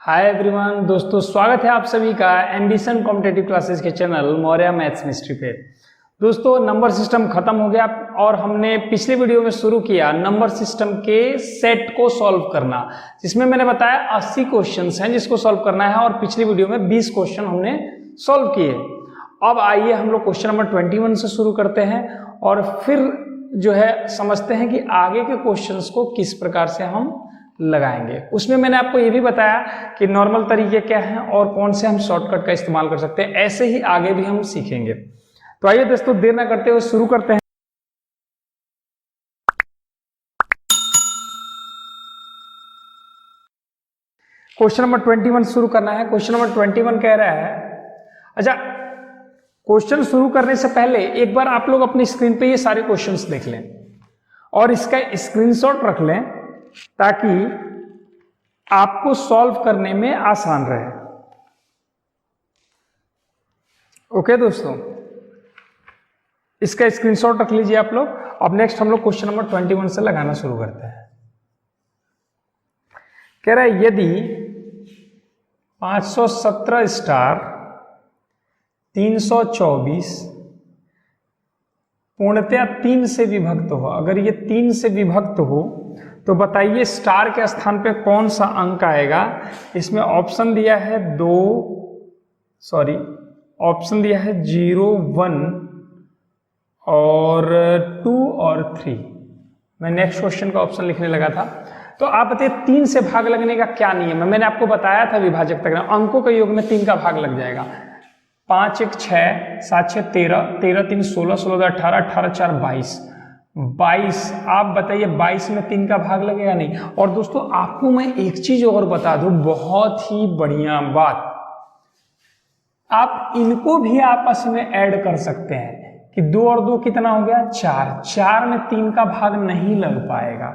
Hi everyone दोस्तों, स्वागत है आप सभी का एम्बिशन कॉम्पिटेटिव क्लासेस के चैनल मौर्या मैथ्स मिस्ट्री पे। दोस्तों, नंबर सिस्टम खत्म हो गया और हमने पिछले वीडियो में शुरू किया नंबर सिस्टम के सेट को सॉल्व करना, जिसमें मैंने बताया 80 क्वेश्चंस हैं जिसको सॉल्व करना है और पिछली वीडियो में 20 क्वेश्चन हमने सॉल्व किए। अब आइए हम लोग क्वेश्चन नंबर 21 से शुरू करते हैं और फिर जो है समझते हैं कि आगे के क्वेश्चंस को किस प्रकार से हम लगाएंगे। उसमें मैंने आपको ये भी बताया कि नॉर्मल तरीके क्या हैं और कौन से हम शॉर्टकट का इस्तेमाल कर सकते हैं। ऐसे ही आगे भी हम सीखेंगे। तो आइए दोस्तों, देर ना करते हुए शुरू करते हैं। क्वेश्चन नंबर 21 शुरू करना है। क्वेश्चन नंबर 21 कह रहा है, अच्छा, क्वेश्चन शुरू करने से पहले एक बार आप लोग अपनी स्क्रीन पे ये सारे क्वेश्चंस देख लें और इसका स्क्रीनशॉट रख लें ताकि आपको सॉल्व करने में आसान रहे। ओके दोस्तों, इसका स्क्रीनशॉट रख लीजिए आप लोग। अब नेक्स्ट हम लोग क्वेश्चन नंबर 21 से लगाना शुरू करते हैं। कह रहा है, यदि 517 स्टार 324 पूर्णतया 3 से विभक्त हो, अगर ये 3 से विभक्त हो तो बताइए स्टार के स्थान पे कौन सा अंक आएगा। इसमें ऑप्शन दिया है 0, 1 और 2 और 3। मैं नेक्स्ट क्वेश्चन का ऑप्शन लिखने लगा था। तो आप बताइए 3 से भाग लगने का क्या नियम है। मैंने आपको बताया था विभाजक तक अंकों के योग में 3 का भाग लग जाएगा। 5 1 6, 7 6 13, 13 3 16, 16 18, 18 4 22। आप बताइए 22 में 3 का भाग लगेगा? नहीं। और दोस्तों आपको मैं एक चीज और बता दूं, बहुत ही बढ़िया बात, आप इनको भी आपस में ऐड कर सकते हैं कि 2 और 2 कितना हो गया? 4। 4 में 3 का भाग नहीं लग पाएगा,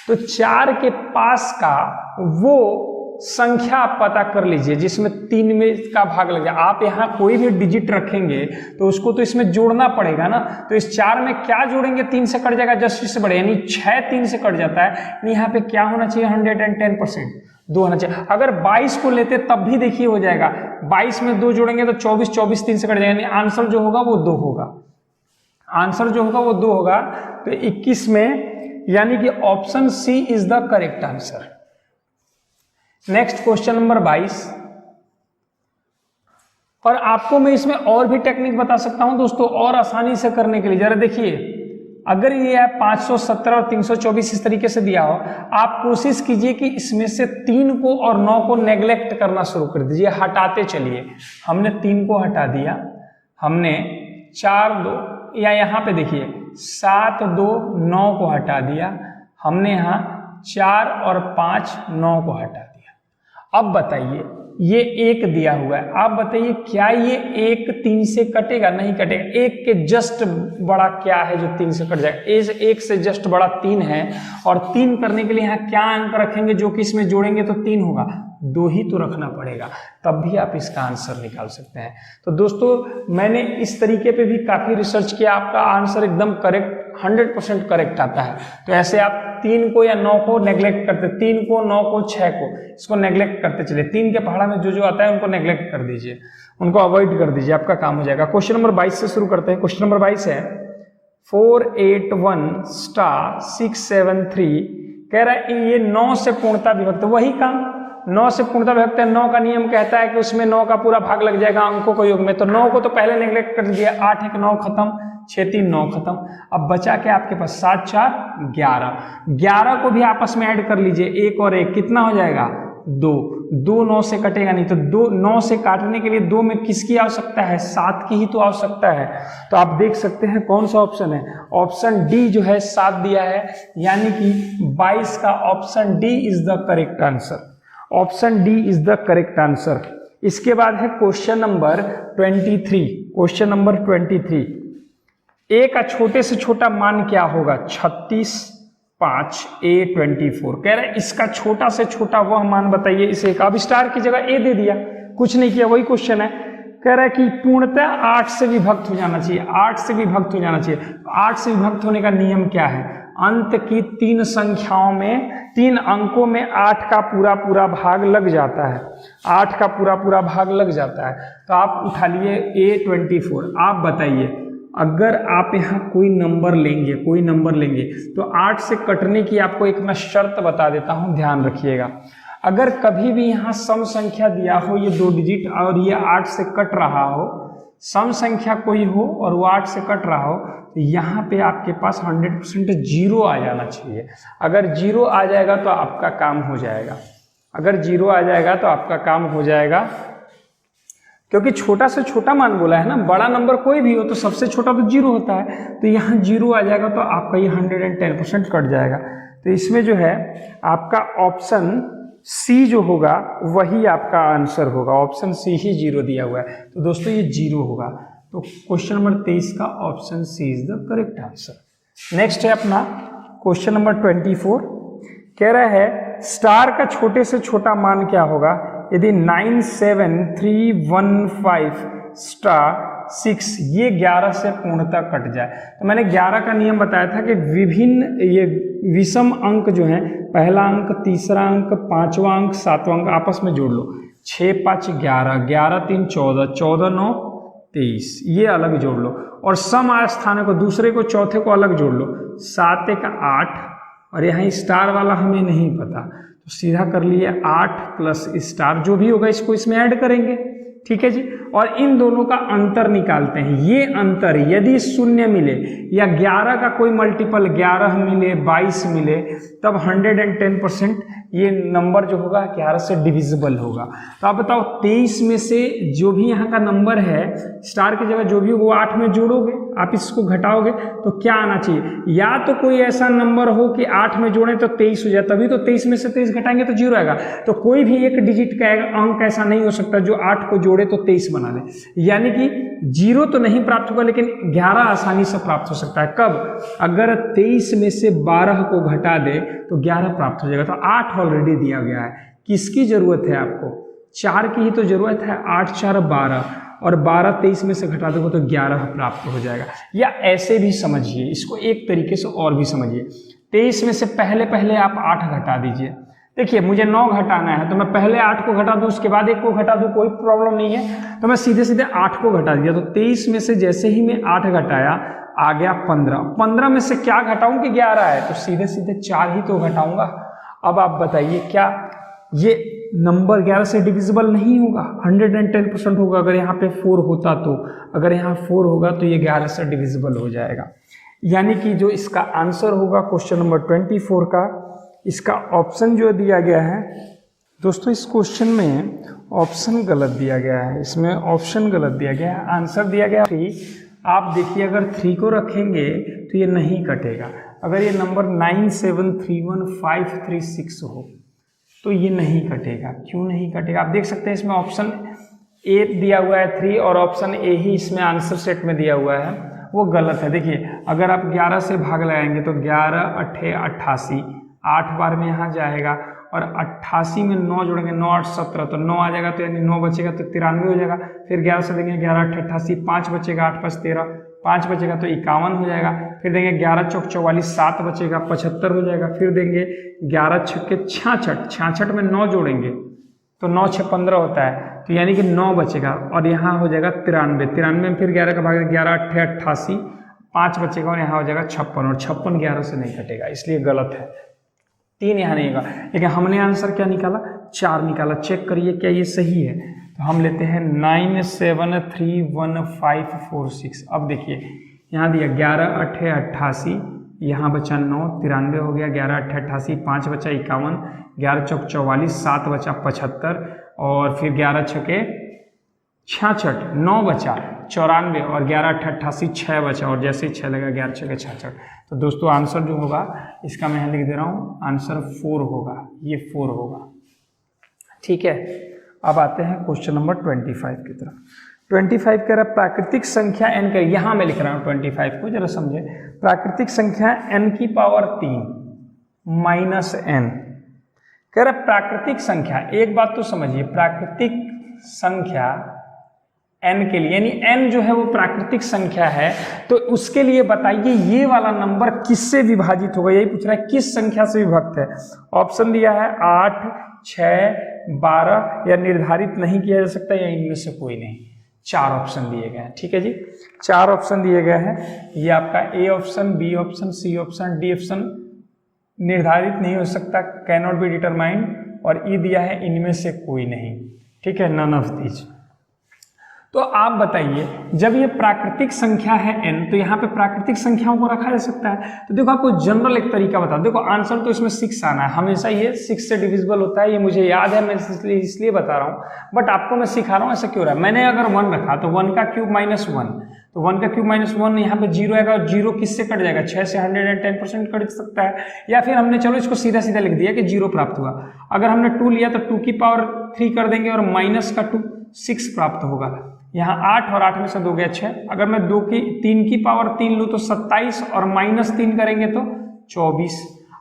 तो 4 के पास का वो संख्या आप पता कर लीजिए जिसमें 3 में का भाग लग जाए। आप यहाँ कोई भी डिजिट रखेंगे तो उसको तो इसमें जोड़ना पड़ेगा ना। तो इस 4 में क्या जोड़ेंगे? 3 से कट जाएगा, जस्ट इससे बढ़े, यानी 6 3 से कट जाता है। यहाँ पे क्या होना चाहिए? 110% 2 होना चाहिए। अगर 22 को लेते तब भी देखिए हो जाएगा। 22 में 2 जोड़ेंगे तो 24, 24 3 से कट जाएगा, यानी आंसर जो होगा वो 2 होगा। आंसर जो होगा वो 2 होगा। तो 21 में, यानी कि option C is the correct answer. Next question number 22, और आपको मैं इसमें और भी टेक्निक बता सकता हूं दोस्तों और आसानी से करने के लिए। जरा देखिए, अगर ये है 517 और 324 इस तरीके से दिया हो, आप कोशिश कीजिए कि इसमें से 3 को और 9 को नेग्लेक्ट करना शुरू कर दीजिए, हटाते चलिए। हमने 3 को हटा दिया, हमने 4 2, या यहाँ पे देखिए 7 2 9 को हटा दिया, हमने यहाँ 4 और 5 9 को हटा दिया। अब बताइए, ये 1 दिया हुआ है, आप बताइए क्या ये 1 3 से कटेगा? नहीं कटेगा। 1 के जस्ट बड़ा क्या है जो 3 से कट जाएगा? 1 से जस्ट बड़ा 3 है, और 3 करने के लिए यहाँ क्या अंक रखेंगे जो कि इसमें जोड़ेंगे तो 3 होगा? 2 ही तो रखना पड़ेगा, तब भी आप इसका आंसर निकाल सकते हैं। तो दोस्तों मैंने इस तरीके पे भी काफी रिसर्च किया, आपका आंसर एकदम करेक्ट 100% करेक्ट आता है। तो ऐसे आप 3 को या 9 को नेग्लेक्ट करते, 3 को 9 को 6 को, इसको नेग्लेक्ट करते चलिए। 3 के पहाड़ा में जो जो आता है उनको नेग्लेक्ट कर दीजिए, उनको अवॉइड कर दीजिए, आपका काम हो जाएगा। क्वेश्चन नंबर 22 से शुरू करते हैं। क्वेश्चन नंबर 22 है 481 स्टार 673। कह रहा है ये 9 से पूर्णता विभक्त, वही काम 9 से पूर्णता विभक्त है। 9 का नियम कहता है कि उसमें 9 का पूरा भाग लग जाएगा अंकों के योग में, तो 9 को तो पहले नेग्लेक्ट कर दिया। 8 1 9 खत्म, 6 3 9 खत्म। अब बचा के आपके पास 7 4 11। 11 को भी आपस में ऐड कर लीजिए, 1 और 1 कितना हो जाएगा? 2। 2 9 से कटेगा नहीं, तो 2 9 से काटने के लिए 2 में किसकी आवश्यकता है? 7 की ही तो आवश्यकता है। तो आप देख सकते हैं कौन सा ऑप्शन है। ऑप्शन डी जो है 7 दिया है, यानी कि 22 का option D is the correct answer. Option D is the correct answer. इसके बाद है क्वेश्चन नंबर 23। क्वेश्चन नंबर 23, ए का छोटे से छोटा मान क्या होगा? 36 5 A 24। कह रहा है इसका छोटा से छोटा वह मान बताइए इसे। अब स्टार की जगह ए दे दिया, कुछ नहीं किया, वही क्वेश्चन है। कह रहा है कि पूर्णतः 8 से विभक्त हो जाना चाहिए, 8 से विभक्त हो जाना चाहिए। 8 से विभक्त होने का नियम क्या है? अंत की 3 संख्याओं में 3 अंकों में 8 का पूरा पूरा भाग लग जाता है, 8 का पूरा पूरा भाग लग जाता है। तो आप उठा लिए A24। आप बताइए अगर आप यहाँ कोई नंबर लेंगे तो 8 से कटने की आपको एक मैं शर्त बता देता हूँ, ध्यान रखिएगा। अगर कभी भी यहाँ सम संख्या दिया हो ये 2 डिजिट और ये 8 से कट रहा हो, सम संख्या कोई हो और वो 8 से कट रहा हो, तो यहाँ पे आपके पास 100% जीरो आ जाना चाहिए। अगर जीरो आ जाएगा तो आपका काम हो जाएगा, अगर जीरो आ जाएगा तो आपका काम हो जाएगा, क्योंकि छोटा से छोटा मान बोला है ना, बड़ा नंबर कोई भी हो तो सबसे छोटा तो जीरो होता है। तो यहाँ जीरो आ जाएगा तो आपका ये 110% कट जाएगा। तो इसमें जो है आपका ऑप्शन सी जो होगा वही आपका आंसर होगा, ऑप्शन सी ही जीरो दिया हुआ है। तो दोस्तों ये जीरो होगा, तो क्वेश्चन नंबर 23 का option C is the correct answer. Next है अपना क्वेश्चन नंबर 24, कह रहा है स्टार का छोटे से छोटा मान क्या होगा यदि 97315 स्टार 6 ये 11 से पूर्णतः कट जाए। तो मैंने 11 का नियम बताया था कि विभिन्न ये विषम अंक जो हैं, पहला अंक, तीसरा अंक, पांचवा अंक, सातवां अंक आपस में जोड़ लो। 6 5 11, 11 3 14, 14 9 23, ये अलग जोड़ लो। और सम स्थानों को, दूसरे को चौथे को अलग जोड़ लो। 7 1 8, और यहाँ स्टार वाला हमें नहीं पता तो सीधा कर लिए 8 प्लस स्टार, जो भी होगा इसको इसमें ऐड करेंगे, ठीक है जी। और इन दोनों का अंतर निकालते हैं। ये अंतर यदि शून्य मिले या 11 का कोई मल्टीपल 11 मिले, 22 मिले, तब 110% ये नंबर जो होगा 11 से डिविजिबल होगा। तो आप बताओ 23 में से जो भी यहाँ का नंबर है, स्टार की जगह जो भी होगा वो 8 में जोड़ोगे, आप इसको घटाओगे तो क्या आना चाहिए? या तो कोई ऐसा नंबर हो कि 8 में जोड़ें तो 23 हो जाए, तभी तो 23 में से 23 घटाएंगे तो 0 आएगा। तो कोई भी एक डिजिट का अंक ऐसा नहीं हो सकता जो 8 को जोड़े तो 23 बना दे, यानी कि 0 तो नहीं प्राप्त होगा लेकिन 11 आसानी से प्राप्त हो सकता है। कब? अगर 23 में से 12 को घटा दे तो 11 प्राप्त हो जाएगा। तो 8 ऑलरेडी दिया गया है, किसकी जरूरत है आपको? 4 की ही तो जरूरत है। 8 4 12, और 12 23 में से घटा दोगे तो 11 प्राप्त हो जाएगा। या ऐसे भी समझिए इसको, एक तरीके से और भी समझिए। 23 में से पहले पहले आप 8 घटा दीजिए। देखिए मुझे 9 घटाना है तो मैं पहले 8 को घटा दूं, उसके बाद 1 को घटा दूं, कोई प्रॉब्लम नहीं है। तो मैं सीधे सीधे 8 को घटा दिया। तो 23 में से जैसे ही मैं 8 घटाया आ गया 15। 15 में से क्या घटाऊं कि 11 है, तो सीधे सीधे 4 ही तो घटाऊंगा। अब आप बताइए क्या ये नंबर 11 से डिविजिबल नहीं होगा? 110% होगा। अगर यहाँ पे 4 होता तो, अगर यहाँ 4 होगा तो ये 11 से डिविजिबल हो जाएगा। यानी कि जो इसका आंसर होगा क्वेश्चन नंबर 24 का, इसका ऑप्शन जो दिया गया है दोस्तों, इस क्वेश्चन में ऑप्शन गलत दिया गया है। इसमें ऑप्शन गलत दिया गया है, आंसर दिया गया 3। आप देखिए अगर 3 को रखेंगे तो ये नहीं कटेगा। अगर ये नंबर 9731536 हो तो ये नहीं कटेगा। क्यों नहीं कटेगा? आप देख सकते हैं इसमें ऑप्शन ए दिया हुआ है 3, और ऑप्शन ए ही इसमें आंसर सेट में दिया हुआ है, वो गलत है। देखिए अगर आप 11 से भाग लगाएंगे तो 11 8 88, 8 बार में यहाँ जाएगा, और 88 में 9 जोड़ेंगे, 9 8 17, तो 9 आ जाएगा, तो यानी 9 बचेगा तो 93 हो जाएगा। फिर 11 से देंगे 11 8 88, 5 बचेगा, 8 5 13, 5 बचेगा तो 51 हो जाएगा। फिर देंगे 11 चौक 44, 7 बचेगा, 75 हो जाएगा। फिर देंगे 11 छक्के 66, 66 में 9 जोड़ेंगे तो 9 6 15 होता है, तो यानी कि 9 बचेगा, और यहाँ हो जाएगा 93। 93 में फिर 11 का भाग 11 8 88, 5 बचेगा, और यहाँ हो जाएगा 56, और 56 11 से नहीं कटेगा, इसलिए गलत है। 3 यहाँ नहीं होगा। लेकिन हमने आंसर क्या निकाला? 4 निकाला। चेक करिए क्या ये सही है। तो हम लेते हैं 9731546। अब देखिए यहाँ दिया 11 8 88, यहाँ बचा 9, 93 हो गया, 11 8 88, 5 बचा 51, 11 चौक 44, 7 बचा 75, और फिर 11 छके 66, 9 बचा 94, और 11 8 88, 6 बचा, और जैसे ही 6 लगा 11 छके 66। तो दोस्तों आंसर जो होगा इसका मैं लिख दे रहा हूँ, आंसर 4 होगा, ये 4 होगा। ठीक है, अब आते हैं क्वेश्चन नंबर 25 की तरफ। 25 कह रहा है प्राकृतिक संख्या n का, यहाँ मैं लिख रहा हूँ 25 को, जरा समझे। प्राकृतिक संख्या n की पावर 3 माइनस n, कह रहा प्राकृतिक संख्या, एक बात तो समझिए, प्राकृतिक संख्या n के लिए, यानी n जो है वो प्राकृतिक संख्या है, तो उसके लिए बताइए ये वाला नंबर किससे विभाजित होगा, यही पूछ रहा है किस संख्या से विभक्त है। ऑप्शन दिया है 8, 6, 12 या निर्धारित नहीं किया जा सकता या इनमें से कोई नहीं। 4 ऑप्शन दिए गए हैं, ठीक है जी, 4 ऑप्शन दिए गए हैं। ये आपका A option, B option, C option, D option निर्धारित नहीं हो सकता, कैन नॉट बी डिटरमाइंड, और ई दिया है इनमें से कोई नहीं, ठीक है, नन ऑफ दीज। तो आप बताइए जब ये प्राकृतिक संख्या है n, तो यहाँ पे प्राकृतिक संख्याओं को रखा जा सकता है। तो देखो आपको जनरल एक तरीका बता, देखो आंसर तो इसमें 6 आना है, हमेशा ये 6 से डिविजिबल होता है, ये मुझे याद है, मैं इसलिए बता रहा हूँ, बट आपको मैं सिखा रहा हूँ ऐसा क्यों रहा है। मैंने अगर 1 रखा तो 1 का क्यूब माइनस 1, तो 1 का क्यूब माइनस 1 यहाँ पे 0 आएगा, और 0 किससे कट जाएगा, 6 से 110% कट सकता है। या फिर हमने चलो इसको सीधा सीधा लिख दिया कि 0 प्राप्त हुआ। अगर हमने 2 लिया तो 2 की पावर 3 कर देंगे और माइनस का 2, 6 प्राप्त होगा। यहाँ 8 और 8 में से 2 गया 6, अगर मैं 3 की पावर 3 लूँ तो 27 और माइनस 3 करेंगे तो 24।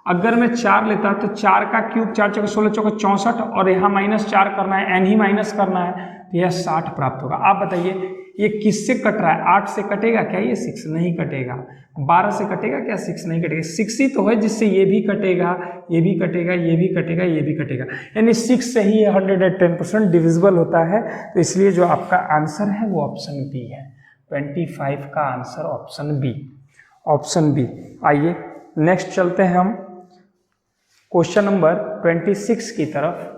अगर मैं 4 लेता तो 4 का क्यूब 4 चौके 16 चौके 64, और यहाँ माइनस 4 करना है, एन ही माइनस करना है, तो यह 60 प्राप्त होगा। आप बताइए ये किससे कट रहा है, 8 से कटेगा क्या, ये 6 नहीं कटेगा। 12 से कटेगा क्या, 6 नहीं कटेगा। 6 ही तो है जिससे ये भी कटेगा, ये भी कटेगा, ये भी कटेगा, ये भी कटेगा, यानी 6 से ही 110% डिविजिबल होता है। तो इसलिए जो आपका आंसर है वो ऑप्शन बी है, 25 का answer option B, option B. आइए नेक्स्ट चलते हैं हम क्वेश्चन नंबर 26 की तरफ।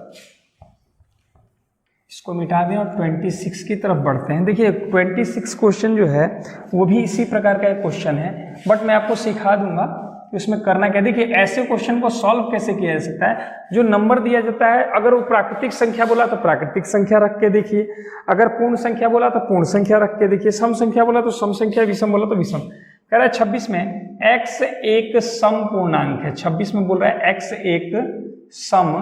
इसको मिटा दें और 26 की तरफ बढ़ते हैं। देखिए 26 क्वेश्चन जो है वो भी इसी प्रकार का एक क्वेश्चन है, बट मैं आपको सिखा दूंगा कि उसमें करना क्या। देखिए ऐसे क्वेश्चन को सॉल्व कैसे किया जा सकता है। जो नंबर दिया जाता है, अगर वो प्राकृतिक संख्या बोला तो प्राकृतिक संख्या रख के देखिए, अगर पूर्ण संख्या बोला तो पूर्ण संख्या रख के देखिए, सम संख्या बोला तो सम संख्या, विषम बोला तो विषम। कह रहा है 26 में x एक सम पूर्णांक है, 26 में बोल रहा है x एक सम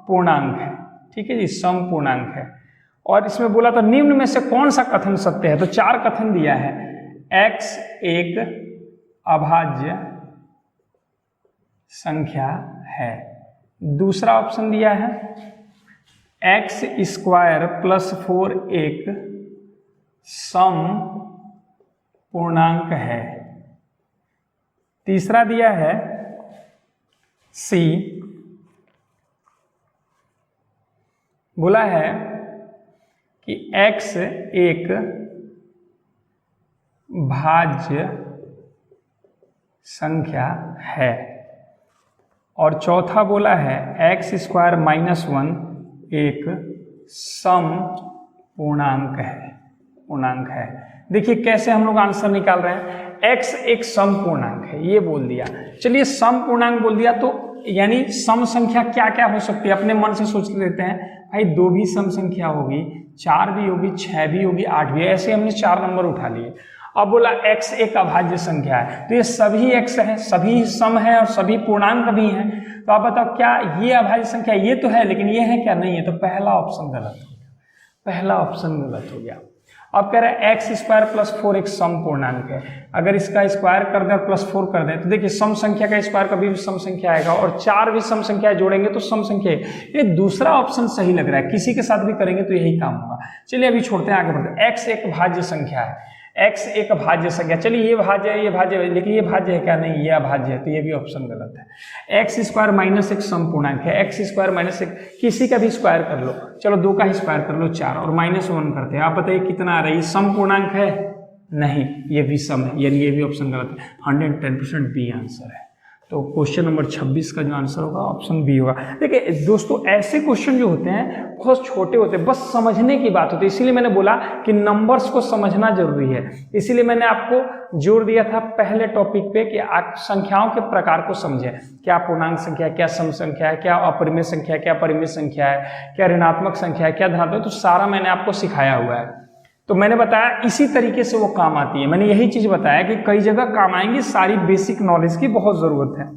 पूर्णांक है, ठीक है जी, सम पूर्णांक है। और इसमें बोला तो निम्न में से कौन सा कथन सत्य है, तो 4 कथन दिया है। x एक अभाज्य संख्या है। दूसरा ऑप्शन दिया है x स्क्वायर प्लस 4 एक सम पूर्णांक है। तीसरा दिया है c, बोला है कि x एक भाज्य संख्या है। और चौथा बोला है x स्क्वायर माइनस 1 एक सम पूर्णांक है। देखिए कैसे हम लोग आंसर निकाल रहे हैं। x एक सम पूर्णांक है, ये बोल दिया। चलिए सम पूर्णांक बोल दिया तो यानी सम संख्या क्या क्या हो सकती है, अपने मन से सोच लेते हैं। भाई 2 भी सम संख्या होगी, 4 भी होगी, 6 भी होगी, 8 भी, ऐसे हमने 4 नंबर उठा लिए। अब बोला x एक अभाज्य संख्या है, तो ये सभी x है, सभी सम है और सभी पूर्णांक भी हैं। तो आप बताओ क्या ये अभाज्य संख्या, ये तो है लेकिन ये है क्या, नहीं है। तो पहला ऑप्शन गलत हो गया, पहला ऑप्शन गलत हो गया। अब कह रहे हैं x स्क्वायर प्लस 4 एक सम पूर्णांक है। अगर इसका स्क्वायर कर दें और प्लस 4 कर दें तो देखिए सम संख्या का स्क्वायर कभी भी सम संख्या आएगा, और 4 भी सम संख्या जोड़ेंगे तो सम संख्या है। ये दूसरा ऑप्शन सही लग रहा है, किसी के साथ भी करेंगे तो यही काम होगा। चलिए अभी छोड़ते हैं, आगे बढ़ते हैं। x एक भाज्य संख्या है, x एक भाज्य संख्या, चलिए ये भाज्य है, ये भाज्य है, लेकिन ये भाज्य है क्या, नहीं ये अभाज्य है, तो ये भी ऑप्शन गलत है। x स्क्वायर माइनस 1 सम पूर्णांक है, x स्क्वायर माइनस 1 किसी का भी स्क्वायर कर लो, चलो 2 का ही स्क्वायर कर लो 4, और माइनस 1 करते हैं। आप बताइए कितना आ रहा है, ये सम पूर्णांक है, नहीं ये विषम है, यानी ये भी ऑप्शन गलत है। 110% बी आंसर है। तो क्वेश्चन नंबर 26 का जो आंसर होगा ऑप्शन बी होगा। देखिए दोस्तों ऐसे क्वेश्चन जो होते हैं बहुत छोटे होते हैं, बस समझने की बात होती है, इसीलिए मैंने बोला कि नंबर्स को समझना जरूरी है। इसीलिए मैंने आपको जोर दिया था पहले टॉपिक पे कि आप संख्याओं के प्रकार को समझें, क्या पूर्णांक संख्या है, क्या सम संख्या है, क्या अपरिमेय संख्या है, क्या परिमेय संख्या है, क्या ऋणात्मक संख्या है, क्या धनात्मक, तो सारा मैंने आपको सिखाया हुआ है। तो मैंने बताया इसी तरीके से वो काम आती है। मैंने यही चीज बताया कि कई जगह काम आएंगी, सारी बेसिक नॉलेज की बहुत जरूरत है।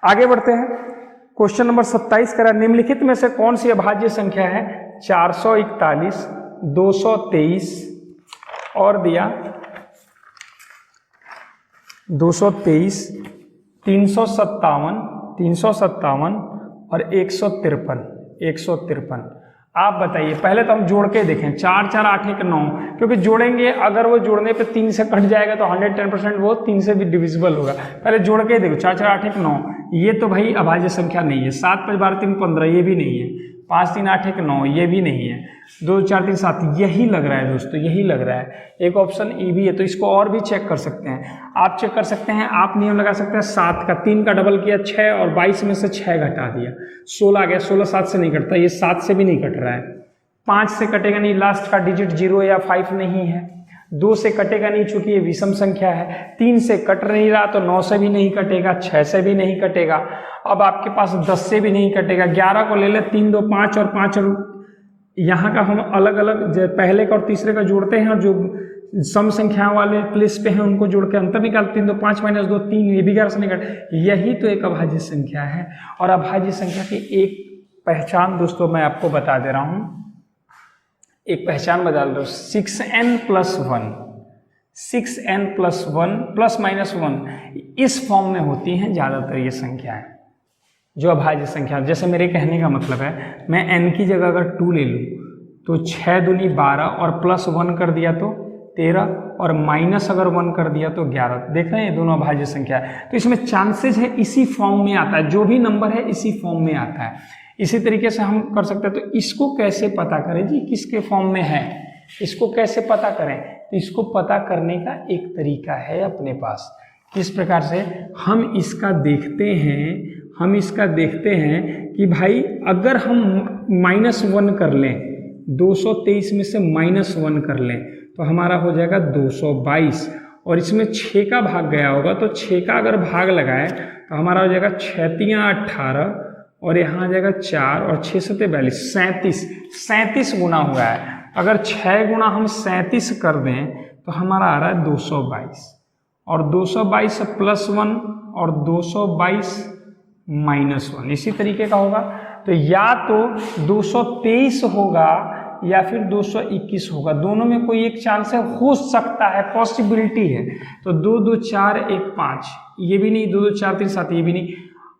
आगे बढ़ते हैं। क्वेश्चन नंबर 27 करा, निम्नलिखित में से कौन सी अभाज्य संख्या है 441, 223 और दिया 223, 357 और 153। आप बताइए, पहले तो हम जोड़ के देखें, 4 4 8 1 9, क्योंकि जोड़ेंगे अगर वो जोड़ने पे 3 से कट जाएगा तो 110% वो 3 से भी डिविजिबल होगा। पहले जोड़ के देखो, 4 4 8 1 9, ये तो भाई अभाज्य संख्या नहीं है। 7 5 12 3 15, ये भी नहीं है। 5 3 8 1 9, ये भी नहीं है। 2 4 3 7, यही लग रहा है दोस्तों, यही लग रहा है। एक ऑप्शन ए भी है, तो इसको और भी चेक कर सकते हैं। आप चेक कर सकते हैं, आप नियम लगा सकते हैं 7 का 3 का डबल किया 6, और 22 में से 6 घटा दिया 16 आ गया। 16 7 से नहीं कटता, ये 7 से भी नहीं कट रहा है। 5 से कटेगा नहीं, लास्ट का डिजिट 0 या 5 नहीं है। 2 से कटेगा नहीं चूंकि ये विषम संख्या है। 3 से कट नहीं रहा तो 9 से भी नहीं कटेगा, 6 से भी नहीं कटेगा। अब आपके पास 10 से भी नहीं कटेगा। 11 को ले ले, 3 2 5 और 5, और यहाँ का हम अलग अलग पहले का और तीसरे का जोड़ते हैं, और जो सम संख्या वाले प्लेस पे हैं उनको जोड़ के अंतर निकाल। 3 2 5 - 2 3, ये भी 11 से नहीं कट। यही तो एक अभाज्य संख्या है। और अभाज्य संख्या की एक पहचान दोस्तों मैं आपको बता दे रहा हूं, एक पहचान बता दो, 6n + 1, 6n + 1 ±1 इस फॉर्म में होती हैं ज्यादातर ये संख्याएं, जो अभाज्य संख्या। जैसे मेरे कहने का मतलब है, मैं n की जगह अगर 2 ले लूँ तो 6 दूनी 12, और +1 कर दिया तो 13, और माइनस अगर 1 कर दिया तो 11। देख रहे हैं, ये दोनों अभाज्य संख्या है। तो इसमें चांसेस है इसी फॉर्म में आता है, जो भी नंबर है इसी फॉर्म में आता है। इसी तरीके से हम कर सकते हैं। तो इसको कैसे पता करें जी, किसके फॉर्म में है, इसको कैसे पता करें? तो इसको पता करने का एक तरीका है अपने पास। किस प्रकार से हम इसका देखते हैं, कि भाई अगर हम -1 कर लें, 223 में से -1 कर लें तो हमारा हो जाएगा 222, और इसमें 6 का भाग गया होगा, तो 6 का अगर भाग लगाए तो हमारा हो जाएगा 6 3 18, और यहाँ आ जाएगा 4, और 6 7 42, 37 गुना हुआ है। अगर 6 गुना हम 37 कर दें तो हमारा आ रहा है 222, और 222 +1 और 222 -1 इसी तरीके का होगा। तो या तो 223 होगा या फिर 221 होगा, दोनों में कोई एक चांस है, हो सकता है, पॉसिबिलिटी है। तो 2 2 4 1 5, ये भी नहीं, 2 2 4 3 7, ये भी नहीं,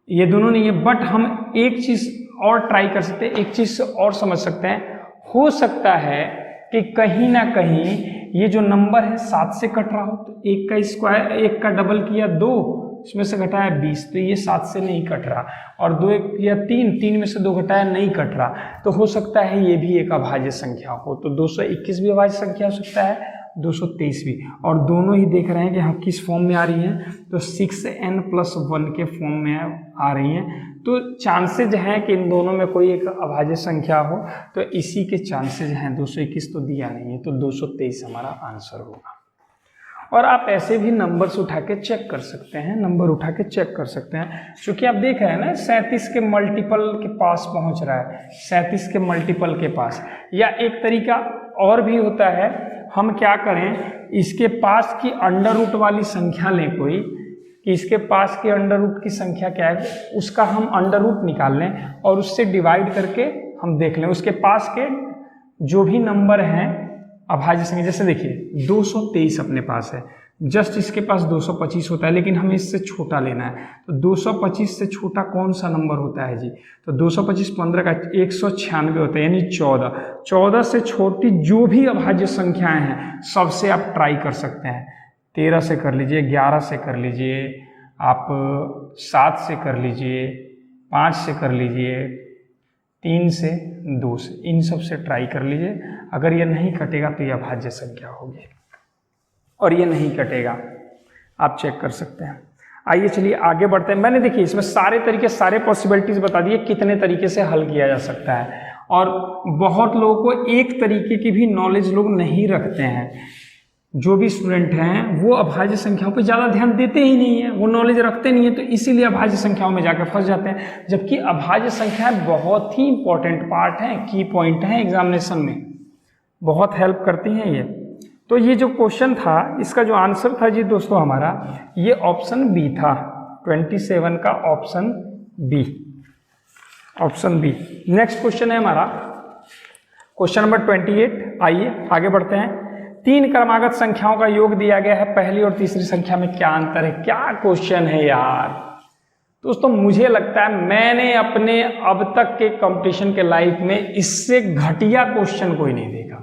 ये दोनों नहीं है। बट हम एक चीज और ट्राई कर सकते हैं, एक चीज और समझ सकते हैं। हो सकता है कि कहीं ना कहीं ये जो नंबर है 7 से कट रहा हो, तो 1 का स्क्वायर, 1 का डबल किया 2, इसमें से घटाया 20, तो ये 7 से नहीं कट रहा। और 2 1 या 3 में से 2 घटाया नहीं कट रहा, तो हो सकता है ये भी एक अभाज्य संख्या हो। तो 221 भी अभाज्य संख्या हो सकता है, 223 भी, और दोनों ही देख रहे हैं कि हम किस फॉर्म में आ रही हैं, तो 6n + 1 के फॉर्म में आ रही हैं। तो चांसेज हैं कि इन दोनों में कोई एक अभाज्य संख्या हो, तो इसी के चांसेज हैं। 221 तो दिया नहीं है, तो 223 हमारा आंसर होगा। और आप ऐसे भी नंबर्स उठा के चेक कर सकते हैं, क्योंकि आप देख रहे हैं ना 37 के मल्टीपल के पास पहुंच रहा है, 37 के मल्टीपल के पास। या एक तरीका और भी होता है, हम क्या करें, इसके पास की अंडर रूट वाली संख्या लें कोई, कि इसके पास के अंडर रूट की संख्या क्या है, उसका हम अंडर रूट निकाल लें और उससे डिवाइड करके हम देख लें उसके पास के जो भी नंबर हैं अभाज्य संख्या। जैसे देखिए 223 अपने पास है, जस्ट इसके पास 225 होता है, लेकिन हमें इससे छोटा लेना है। तो 225 से छोटा कौन सा नंबर होता है जी? तो 225 15 का 196 होता है, यानी 14 से छोटी जो भी अभाज्य संख्याएं हैं सबसे आप ट्राई कर सकते हैं। 13 से कर लीजिए, 11 से कर लीजिए, आप 7 से कर लीजिए, 5 से कर लीजिए, 3 से, 2 से, इन सब से ट्राई कर लीजिए। अगर ये नहीं कटेगा तो ये अभाज्य संख्या होगी, और ये नहीं कटेगा, आप चेक कर सकते हैं। आइए चलिए आगे बढ़ते हैं। मैंने देखिए इसमें सारे तरीके, सारे पॉसिबिलिटीज बता दिए कितने तरीके से हल किया जा सकता है। और बहुत लोगों को एक तरीके की भी नॉलेज लोग नहीं रखते हैं। जो भी स्टूडेंट हैं वो अभाज्य संख्याओं पे ज़्यादा ध्यान देते ही नहीं है, वो नॉलेज रखते नहीं है, तो इसीलिए अभाज्य संख्याओं में जाकर फंस जाते हैं। जबकि अभाज्य संख्याएं बहुत ही इंपॉर्टेंट पार्ट हैं, की पॉइंट हैं एग्जामिनेशन में, बहुत हेल्प करती हैं ये। तो ये जो क्वेश्चन था, इसका जो आंसर था जी दोस्तों हमारा, ये ऑप्शन बी था, 27 का option B, option B. Next question है हमारा क्वेश्चन नंबर 28। आइए आगे बढ़ते हैं। 3 क्रमागत संख्याओं का योग दिया गया है, पहली और तीसरी संख्या में क्या अंतर है? क्या क्वेश्चन है यार, दोस्तों मुझे लगता है मैंने अपने अब तक के कंपटीशन के लाइफ में इससे घटिया क्वेश्चन कोई नहीं देखा।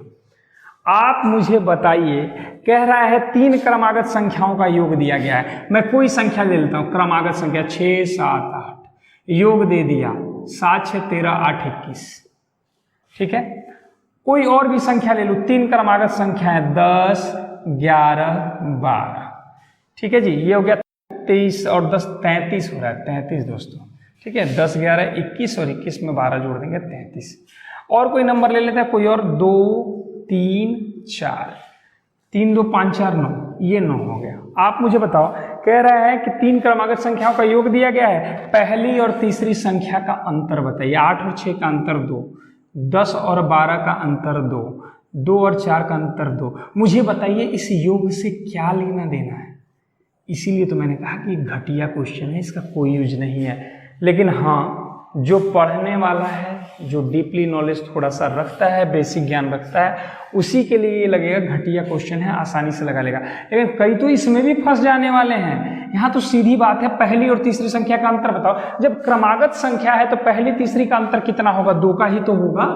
आप मुझे बताइए, कह रहा है 3 क्रमागत संख्याओं का योग दिया गया है। मैं कोई संख्या ले लेता हूं, क्रमागत संख्या 6, 7, 8, योग दे दिया 7, 6, 13, 8, 21, ठीक है। कोई और भी संख्या ले लूं, 3 क्रमागत संख्या है 10, 11, 12, ठीक है जी। ये हो गया 23 और 10 33 हो रहा है, 33 दोस्तों, ठीक है। 10, 11, 21 और 21 में 12 जोड़ देंगे 33। और कोई नंबर ले लेते हैं, कोई और, 2, 3, 4, 3, 2, 5, 4, 9, ये 9 हो गया। आप मुझे बताओ, कह रहा है कि 3 क्रमागत संख्याओं का योग दिया गया है, पहली और तीसरी संख्या का अंतर बताइए। 8 और 6 का अंतर 2, 10 और 12 का अंतर 2, 2 और 4 का अंतर 2। मुझे बताइए इस योग से क्या लेना देना है। इसीलिए तो मैंने कहा कि घटिया क्वेश्चन है, इसका कोई यूज नहीं है। लेकिन हाँ, जो पढ़ने वाला है, जो डीपली नॉलेज थोड़ा सा रखता है, बेसिक ज्ञान रखता है, उसी के लिए ये लगेगा घटिया क्वेश्चन है, आसानी से लगा लेगा। लेकिन कई तो इसमें भी फंस जाने वाले हैं। यहाँ तो सीधी बात है, पहली और तीसरी संख्या का अंतर बताओ। जब क्रमागत संख्या है तो पहली तीसरी का अंतर कितना होगा? 2 का ही तो होगा।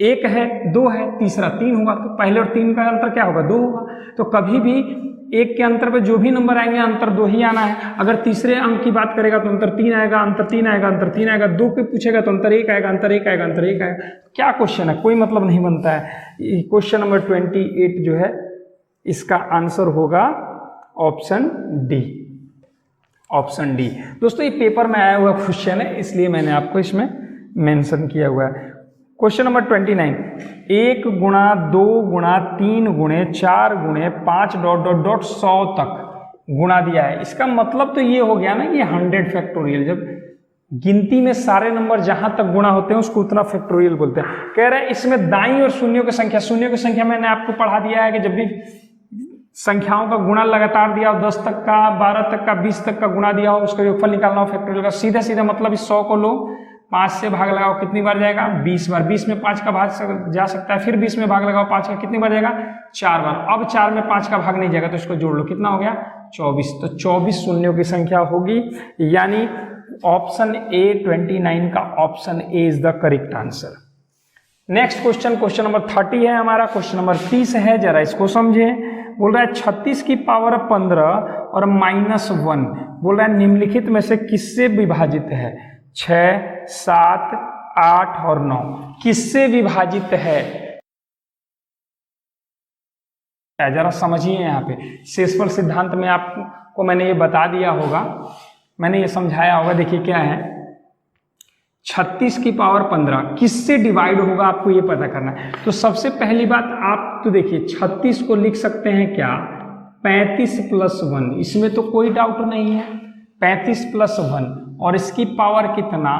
1 है, 2 है, तीसरा 3 होगा, तो पहले और 3 का अंतर क्या होगा? 2 होगा। तो कभी भी 1 के अंतर पे जो भी नंबर आएंगे अंतर 2 ही आना है। अगर तीसरे अंक की बात करेगा तो अंतर 3 आएगा, अंतर 3 आएगा, अंतर 3 आएगा। 2 के पूछेगा तो अंतर 1 आएगा, अंतर 1 आएगा, अंतर 1 आएगा। क्या क्वेश्चन है, कोई मतलब नहीं बनता है। क्वेश्चन नंबर 28 जो है, इसका आंसर होगा ऑप्शन डी, ऑप्शन डी। दोस्तों ये पेपर में आया हुआ क्वेश्चन है, इसलिए मैंने आपको इसमें मेंशन किया हुआ है। क्वेश्चन नंबर 29, 1 गुणा 2 गुणा 3 गुणे 4 गुणे 5 ... 100 तक गुणा दिया है। इसका मतलब तो ये हो गया ना कि 100 फैक्टोरियल। जब गिनती में सारे नंबर जहां तक गुणा होते हैं उसको उतना फैक्टोरियल बोलते हैं। कह रहे हैं इसमें दाईं और शून्यों की संख्या, शून्यों की संख्या मैंने आपको पढ़ा दिया है कि जब भी संख्याओं का गुणा लगातार दिया हो, 10 तक का, 12 तक का, 20 तक का गुणा दिया हो, उसका योगफल निकालना हो फैक्टोरियल का, सीधा सीधा मतलब इस 100 को लो, 5 से भाग लगाओ, कितनी बार जाएगा? 20 बार। 20 में 5 का भाग जा सकता है, फिर 20 में भाग लगाओ 5 का, कितनी बार जाएगा? 4 बार। अब 4 में 5 का भाग नहीं जाएगा तो इसको जोड़ लो, कितना हो गया? 24। तो 24 शून्यों की संख्या होगी, यानी ऑप्शन ए 29 का option A is the correct answer. Next question, question number 30 है हमारा। क्वेश्चन नंबर 30 है, जरा इसको समझे। बोल रहा है 36 की पावर 15 और -1, बोल रहा है निम्नलिखित में से किससे विभाजित है? 6, 7, 8 और 9 किससे विभाजित है? जरा समझिए। यहाँ पे शेषफल सिद्धांत में आपको मैंने ये बता दिया होगा, मैंने ये समझाया होगा। देखिए क्या है, 36 की पावर 15 किससे डिवाइड होगा आपको ये पता करना है। तो सबसे पहली बात आप तो देखिए 36 को लिख सकते हैं क्या? 35 + 1, इसमें तो कोई डाउट नहीं है। 35 + 1 और इसकी पावर कितना?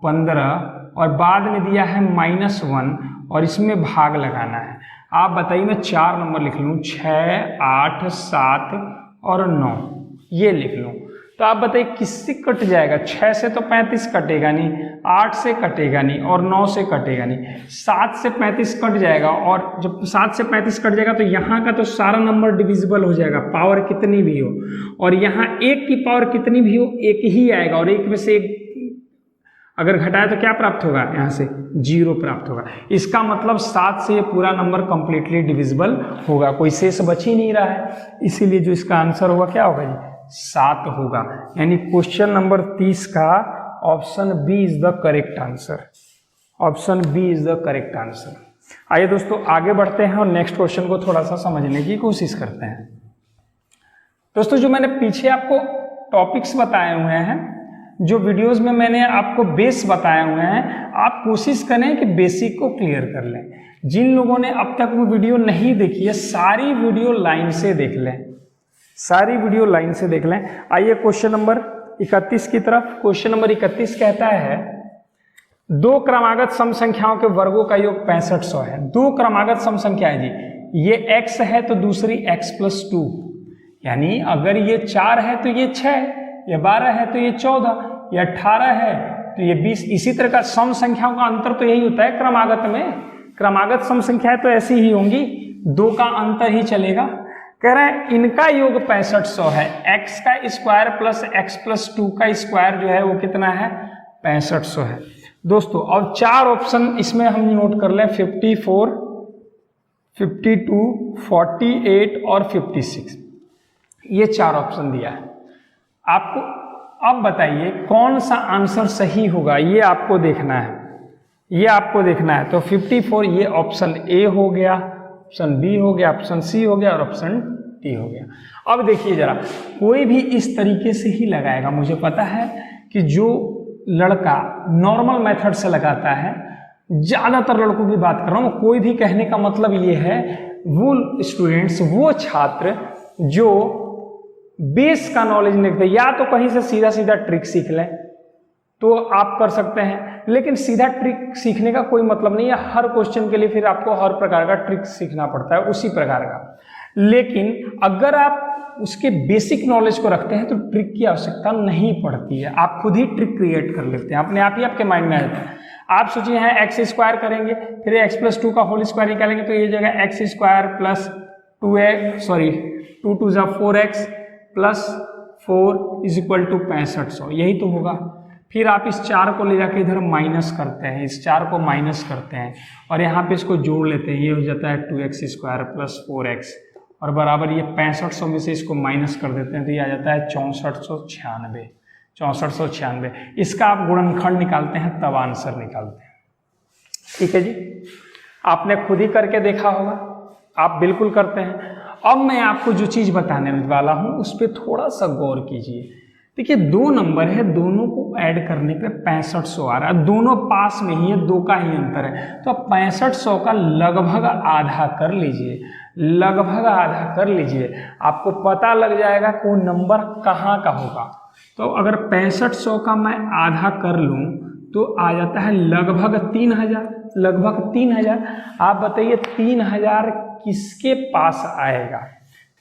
15, और बाद में दिया है -1 और इसमें भाग लगाना है। आप बताइए, मैं 4 नंबर लिख लूँ, 6, 8, 7 और 9, ये लिख लूँ। तो आप बताइए किससे कट जाएगा? 6 से तो 35 कटेगा नहीं, 8 से कटेगा नहीं और 9 से कटेगा नहीं। 7 से 35 कट जाएगा, और जब 7 से 35 कट जाएगा तो यहाँ का तो सारा नंबर डिविजिबल हो जाएगा, पावर कितनी भी हो। और यहाँ 1 की पावर कितनी भी हो, 1 ही आएगा, और 1 में से 1 अगर घटाए तो क्या प्राप्त होगा? यहाँ से 0 प्राप्त होगा। इसका मतलब 7 से ये पूरा नंबर कंप्लीटली डिविजिबल होगा, कोई शेष बच ही नहीं रहा है। इसीलिए जो इसका आंसर होगा क्या होगा जी? 7 होगा। यानी क्वेश्चन नंबर 30 का option B is the correct answer. Option B is the correct answer. आइए दोस्तों आगे बढ़ते हैं और नेक्स्ट क्वेश्चन को थोड़ा सा समझने की कोशिश करते हैं। दोस्तों जो मैंने पीछे आपको टॉपिक्स बताए हुए हैं, जो वीडियोस में मैंने आपको बेस बताए हुए हैं, आप कोशिश करें कि बेसिक को क्लियर कर लें। जिन लोगों ने अब तक वो वीडियो नहीं देखी है, सारी वीडियो लाइन से देख लें, सारी वीडियो लाइन से देख लें। आइए क्वेश्चन नंबर 31 की तरफ। क्वेश्चन नंबर 31 कहता है 2 क्रमागत सम संख्याओं के वर्गों का योग 6500 है। 2 क्रमागत सम संख्या है जी, ये x है तो दूसरी x + 2, यानी अगर ये 4 है तो ये 6, ये 12 है तो ये 14, ये 18 है तो ये 20। इसी तरह का सम संख्याओं का अंतर तो यही होता है क्रमागत में। क्रमागत सम संख्याएं तो ऐसी ही होंगी, 2 का अंतर ही चलेगा। कह रहे हैं इनका योग 6500 है, x का स्क्वायर प्लस x प्लस 2 का स्क्वायर जो है वो कितना है 6500 है दोस्तों। अब 4 ऑप्शन इसमें हम नोट कर लें, 54, 52, 48 और 56, ये 4 ऑप्शन दिया है आपको। अब बताइए कौन सा आंसर सही होगा, ये आपको देखना है, ये आपको देखना है। तो 54 ये ऑप्शन ए हो गया, ऑप्शन बी हो गया, ऑप्शन सी हो गया और ऑप्शन डी हो गया। अब देखिए जरा, कोई भी इस तरीके से ही लगाएगा। मुझे पता है कि जो लड़का नॉर्मल मेथड से लगाता है, ज्यादातर लड़कों की बात कर रहा हूं, कोई भी कहने का मतलब ये है वो स्टूडेंट्स, वो छात्र जो बेस का नॉलेज नहीं रखते, या तो कहीं से सीधा सीधा ट्रिक सीख लें तो आप कर सकते हैं, लेकिन सीधा ट्रिक सीखने का कोई मतलब नहीं है। हर क्वेश्चन के लिए फिर आपको हर प्रकार का ट्रिक सीखना पड़ता है उसी प्रकार का। लेकिन अगर आप उसके बेसिक नॉलेज को रखते हैं तो ट्रिक की आवश्यकता नहीं पड़ती है, आप खुद ही ट्रिक क्रिएट कर लेते हैं, अपने आप ही आपके माइंड में आ जाता है। आप सोचिए हैं एक्स स्क्वायर करेंगे, फिर एक्स प्लस 2 का होल स्क्वायर निकालेंगे तो ये जगह एक्स स्क्वायर प्लस 2 2 जा 4x plus 4 is equal to 6500, यही तो होगा। फिर आप इस 4 को ले जाके इधर माइनस करते हैं, इस 4 को माइनस करते हैं और यहाँ पे इसको जोड़ लेते हैं, ये हो जाता है 2x स्क्वायर प्लस 4x और बराबर ये 6500 में से इसको माइनस कर देते हैं तो ये आ जाता है 6496, 6496। इसका आप गुणनखंड निकालते हैं तब आंसर निकालते हैं। ठीक है जी, आपने खुद ही करके देखा होगा, आप बिल्कुल करते हैं। अब मैं आपको जो चीज बताने वाला हूं उस पर थोड़ा सा गौर कीजिए। देखिए 2 नंबर है, दोनों को ऐड करने पे 6500 आ रहा है, दोनों पास में ही है, 2 का ही अंतर है, तो अब 6500 का लगभग आधा कर लीजिए, लगभग आधा कर लीजिए, आपको पता लग जाएगा कि वो नंबर कहाँ का होगा। तो अगर 6500 का मैं आधा कर लूं तो आ जाता है लगभग 3000, लगभग 3000। आप बताइए 3000 किसके पास आएगा,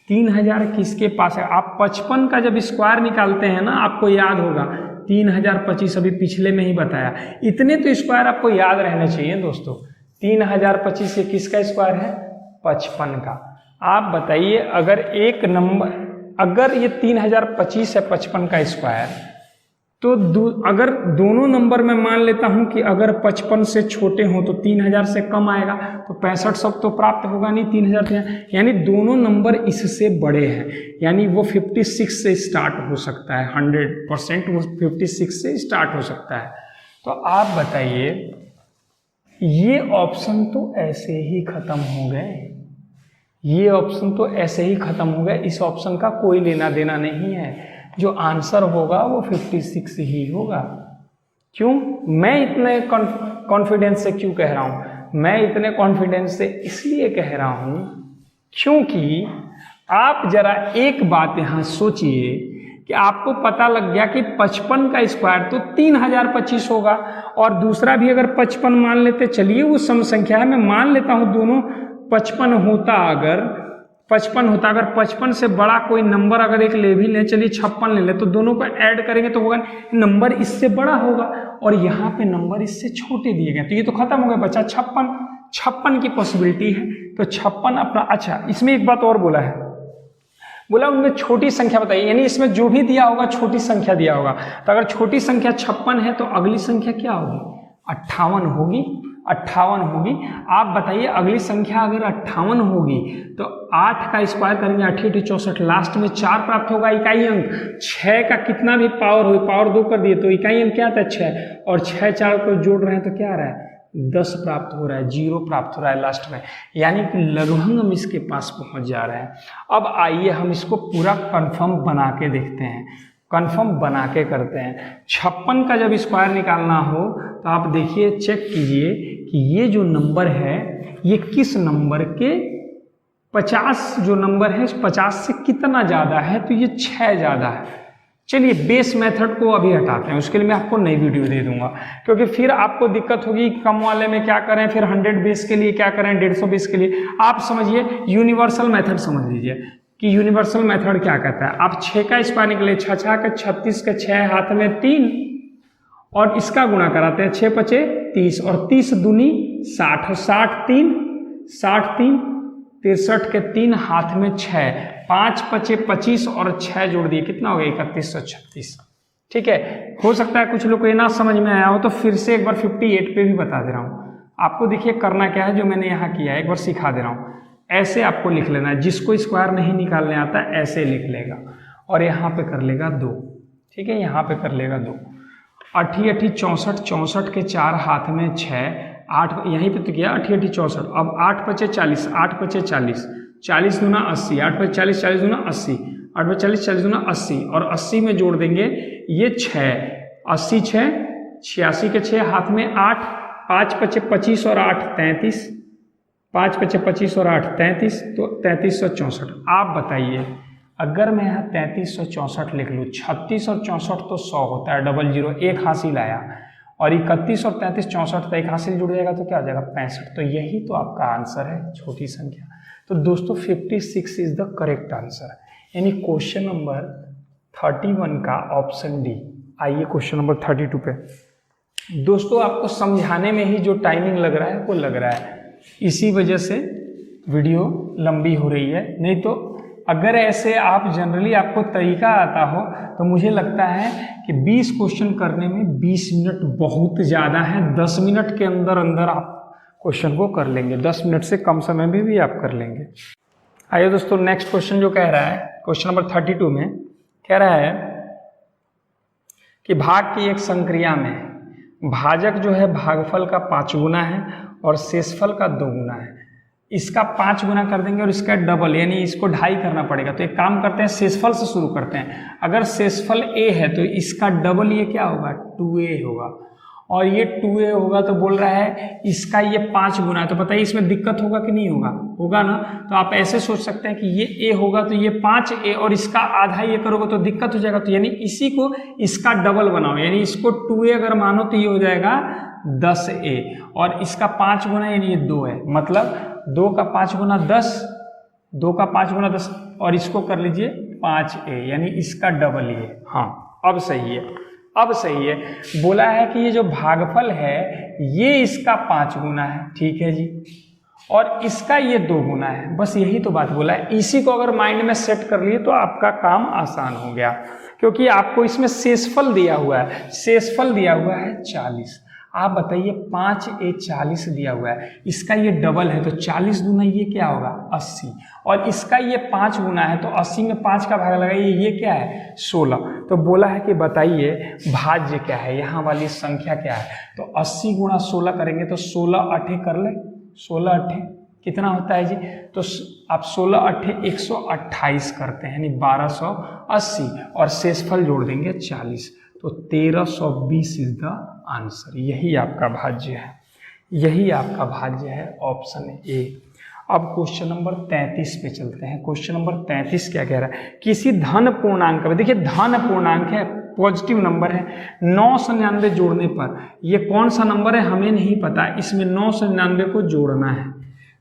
3000 किसके पास है। आप 55 का जब स्क्वायर निकालते हैं ना, आपको याद होगा 3025, अभी पिछले में ही बताया, इतने तो स्क्वायर आपको याद रहने चाहिए दोस्तों। 3025 ये किसका स्क्वायर है 55 का। आप बताइए अगर एक नंबर, अगर ये 3025 है 55 का स्क्वायर, तो अगर दोनों नंबर में मान लेता हूं कि अगर 55 से छोटे हों तो 3000 से कम आएगा, तो 6500 तो प्राप्त होगा नहीं, 3000, यानी दोनों नंबर इससे बड़े हैं, यानी वो 56 से स्टार्ट हो सकता है, 100% वो 56 से स्टार्ट हो सकता है। तो आप बताइए ये ऑप्शन तो ऐसे ही खत्म हो गए, ये ऑप्शन तो ऐसे ही खत्म हो गए, इस ऑप्शन का कोई लेना देना नहीं है, जो आंसर होगा वो 56 ही होगा। क्यों, मैं इतने कॉन्फिडेंस से क्यों कह रहा हूं, मैं इतने कॉन्फिडेंस से इसलिए कह रहा हूं क्योंकि आप जरा एक बात यहां सोचिए कि आपको पता लग गया कि 55 का स्क्वायर तो 3025 होगा, और दूसरा भी अगर 55 मान लेते, चलिए वो सम संख्या है, मैं मान लेता हूं दोनों 55 होता, अगर 55 होता, अगर 55 से बड़ा कोई नंबर अगर एक ले भी ले, चलिए 56 ले ले, तो दोनों को ऐड करेंगे तो होगा नंबर इससे बड़ा होगा, और यहाँ पे नंबर इससे छोटे दिए गए, तो ये तो खत्म हो गया, बचा 56 की पॉसिबिलिटी है, तो 56 अपना। अच्छा, इसमें एक बात और बोला है, बोला उनमें छोटी संख्या बताइए, यानी इसमें जो भी दिया होगा छोटी संख्या दिया होगा, तो अगर छोटी संख्या 56 है तो अगली संख्या क्या होगी 58 होगी, 58 होगी। आप बताइए अगली संख्या अगर 58 होगी तो 8 का स्क्वायर करेंगे, 8 8 64, लास्ट में 4 प्राप्त होगा, इकाई अंक 6 का कितना भी पावर हो, पावर 2 कर दिए तो इकाई अंक क्या आता है 6, और 6 4 को जोड़ रहे हैं तो क्या आ रहा है 10 प्राप्त हो रहा है, 0 प्राप्त हो रहा है लास्ट में, यानी कि लगभग हम इसके पास पहुंच जा रहे हैं। अब आइए हम इसको पूरा कंफर्म बना के देखते हैं, कंफर्म बना के करते हैं। 56 का जब स्क्वायर निकालना हो तो आप देखिए, चेक कीजिए कि ये जो नंबर है ये किस नंबर के 50 जो नंबर है 50 से कितना ज़्यादा है, तो ये 6 ज़्यादा है। चलिए बेस मेथड को अभी हटाते हैं, उसके लिए मैं आपको नई वीडियो दे दूंगा, क्योंकि फिर आपको दिक्कत होगी कम वाले में क्या करें, फिर 100 बेस के लिए क्या करें, 150 बेस के लिए। आप समझिए यूनिवर्सल मेथड समझ लीजिए कि यूनिवर्सल मेथड क्या कहता है। आप 6 का स्क्वायर निकले, 6 6 का 36 का 6 हाथ में 3, और इसका गुणा कराते हैं 6 5 30, और 30 दूनी 60, 60 3 63 के 3 हाथ में 6, 5 पचे 25 और 6 जोड़ दिए, कितना हो गया 3136। ठीक है, हो सकता है कुछ लोग को ये ना समझ में आया हो, तो फिर से एक बार 58 पे भी बता दे रहा हूँ आपको। देखिए करना क्या है, जो मैंने यहाँ किया है एक बार सिखा दे रहा हूँ। ऐसे आपको लिख लेना है, जिसको स्क्वायर नहीं निकालने आता ऐसे लिख लेगा और यहाँ पे कर लेगा 2। ठीक है, यहाँ पे कर लेगा 2। 8 8 64, 64 के 4 हाथ में 6, 8 यहीं पे तो किया 8 8 64। अब 8 पचे 40, 8 पचे 40, 40 दूना 80, 8 पचे 40, 40 दूना 80, 8 पचे 40, 40 दूना 80 और 80 में जोड़ देंगे ये 6, 80 6, 86 के 6 हाथ में 8, 5 पचे 25 और 8 33, 5 पचे 25 और 8 33, तो 3364। आप बताइए अगर मैं यहाँ 3364 लिख लूँ, 36 और 64 तो 100 होता है, डबल जीरो एक हासिल आया, और 31 और 33 64 तो एक हासिल जुड़ जाएगा, तो क्या हो जाएगा 65। तो यही तो आपका आंसर है, छोटी संख्या। तो दोस्तों 56 इज द करेक्ट आंसर, यानी क्वेश्चन नंबर 31 का ऑप्शन डी। आइए क्वेश्चन नंबर 32 पे। दोस्तों आपको समझाने में ही जो टाइमिंग लग रहा है वो लग रहा है, इसी वजह से वीडियो लंबी हो रही है। नहीं तो अगर ऐसे आप जनरली आपको तरीका आता हो तो मुझे लगता है कि 20 क्वेश्चन करने में 20 मिनट बहुत ज़्यादा है। 10 मिनट के अंदर अंदर आप क्वेश्चन को कर लेंगे, 10 मिनट से कम समय में भी आप कर लेंगे। आइए दोस्तों नेक्स्ट क्वेश्चन जो कह रहा है, क्वेश्चन नंबर 32 में कह रहा है कि भाग की एक संक्रिया में भाजक जो है भागफल का 5 गुना है और शेषफल का 2 गुना है। इसका 5 गुना कर देंगे और इसका डबल, यानी इसको 2.5 करना पड़ेगा। तो एक काम करते हैं, शेषफल से शुरू करते हैं। अगर शेषफल a है तो इसका डबल ये क्या होगा 2a होगा, और ये 2a होगा तो बोल रहा है इसका ये 5 गुना है। तो बताइए इसमें दिक्कत होगा कि नहीं होगा, होगा ना। तो आप ऐसे सोच सकते हैं कि ये a होगा तो ये 5a और इसका आधा ये करोगे तो दिक्कत हो जाएगा। तो यानी इसी को इसका डबल बनाओ, यानी इसको 2a अगर मानो तो ये हो जाएगा 10a, और इसका 5 गुना यानी ये 2 है, मतलब 2 का 5 गुना 10, 2 का 5 गुना 10, और इसको कर लीजिए 5a, यानी इसका डबल ये। हाँ अब सही है, अब सही है। बोला है कि ये जो भागफल है ये इसका 5 गुना है, ठीक है जी, और इसका ये 2 गुना है। बस यही तो बात बोला है। इसी को अगर माइंड में सेट कर लिए तो आपका काम आसान हो गया, क्योंकि आपको इसमें शेषफल दिया हुआ है, शेषफल दिया हुआ है 40। आप बताइए 5a 40 दिया हुआ है, इसका ये डबल है तो 40 गुना ये क्या होगा 80, और इसका ये 5 गुना है तो 80 में 5 का भाग लगाइए, ये क्या है 16। तो बोला है कि बताइए भाज्य क्या है, यहाँ वाली संख्या क्या है। तो 80 गुणा 16 करेंगे तो 16 8 कर ले, 16 8 कितना होता है जी। तो आप 16 8 128 करते हैं, यानी 1280, और शेषफल जोड़ देंगे 40, तो 1320 इज द आंसर। यही आपका भाज्य है, यही आपका भाज्य है, ऑप्शन ए। अब क्वेश्चन नंबर 33 पे चलते हैं। क्वेश्चन नंबर 33 क्या कह रहा है, किसी धन पूर्णांक में, देखिए धन पूर्णांक है, पॉजिटिव नंबर है, 999 जोड़ने पर, ये कौन सा नंबर है हमें नहीं पता, इसमें 999 को जोड़ना है,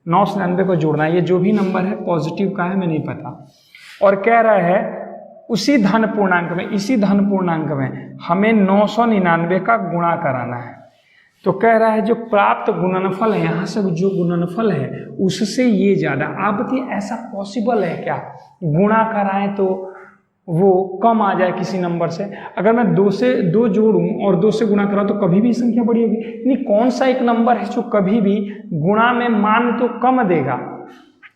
999 को जोड़ना है। ये जो भी नंबर है पॉजिटिव का है, हमें नहीं पता, और कह रहा है उसी धन पूर्णांक में, इसी धन पूर्णांक में हमें 999 का गुणा कराना है। तो कह रहा है जो प्राप्त गुणनफल है, यहाँ से जो गुणनफल है उससे ये ज्यादा। आप बताइए ऐसा पॉसिबल है क्या, गुणा कराएं तो वो कम आ जाए किसी नंबर से। अगर मैं 2 से 2 जोड़ूं और 2 से गुणा कराऊं तो कभी भी संख्या बड़ी होगी। यानी कौन सा एक नंबर है जो कभी भी गुणा में मान तो कम देगा।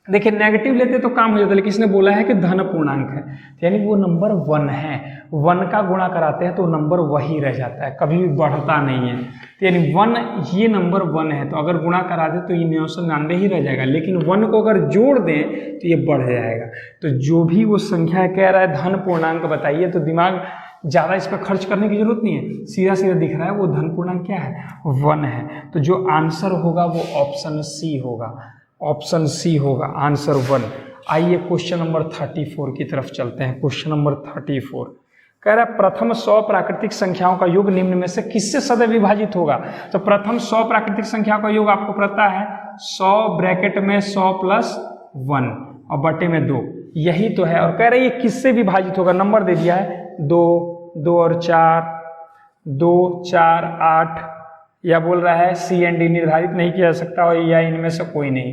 देखिए नेगेटिव लेते तो काम हो जाता है, लेकिन इसने बोला है कि धन पूर्णांक है, यानी वो नंबर 1 है। 1 का गुणा कराते हैं तो नंबर वही रह जाता है, कभी भी बढ़ता नहीं है। तो यानी 1, ये नंबर 1 है, तो अगर गुणा करा दे तो ये 999 ही रह जाएगा, लेकिन 1 को अगर जोड़ दें तो ये बढ़ जाएगा। तो जो भी वो संख्या कह रहा है धन पूर्णांक बताइए, तो दिमाग ज़्यादा इस पर खर्च करने की जरूरत नहीं है, सीधा सीधा दिख रहा है वो धन पूर्णांक क्या है 1 है। तो जो आंसर होगा वो ऑप्शन सी होगा, ऑप्शन सी होगा आंसर 1। आइए क्वेश्चन नंबर 34 की तरफ चलते हैं। क्वेश्चन नंबर 34 कह रहा है प्रथम 100 प्राकृतिक संख्याओं का योग निम्न में से किससे सदैव विभाजित होगा। तो प्रथम 100 प्राकृतिक संख्याओं का योग आपको पता है 100 ब्रैकेट में 100 + 1 और बटे में 2, यही तो है। और कह रहे हैं ये किससे विभाजित होगा, नंबर दे दिया है 2, 2 और 4, 2 4 8, या बोल रहा है सी एंड डी निर्धारित नहीं किया जा सकता और या इनमें से कोई नहीं,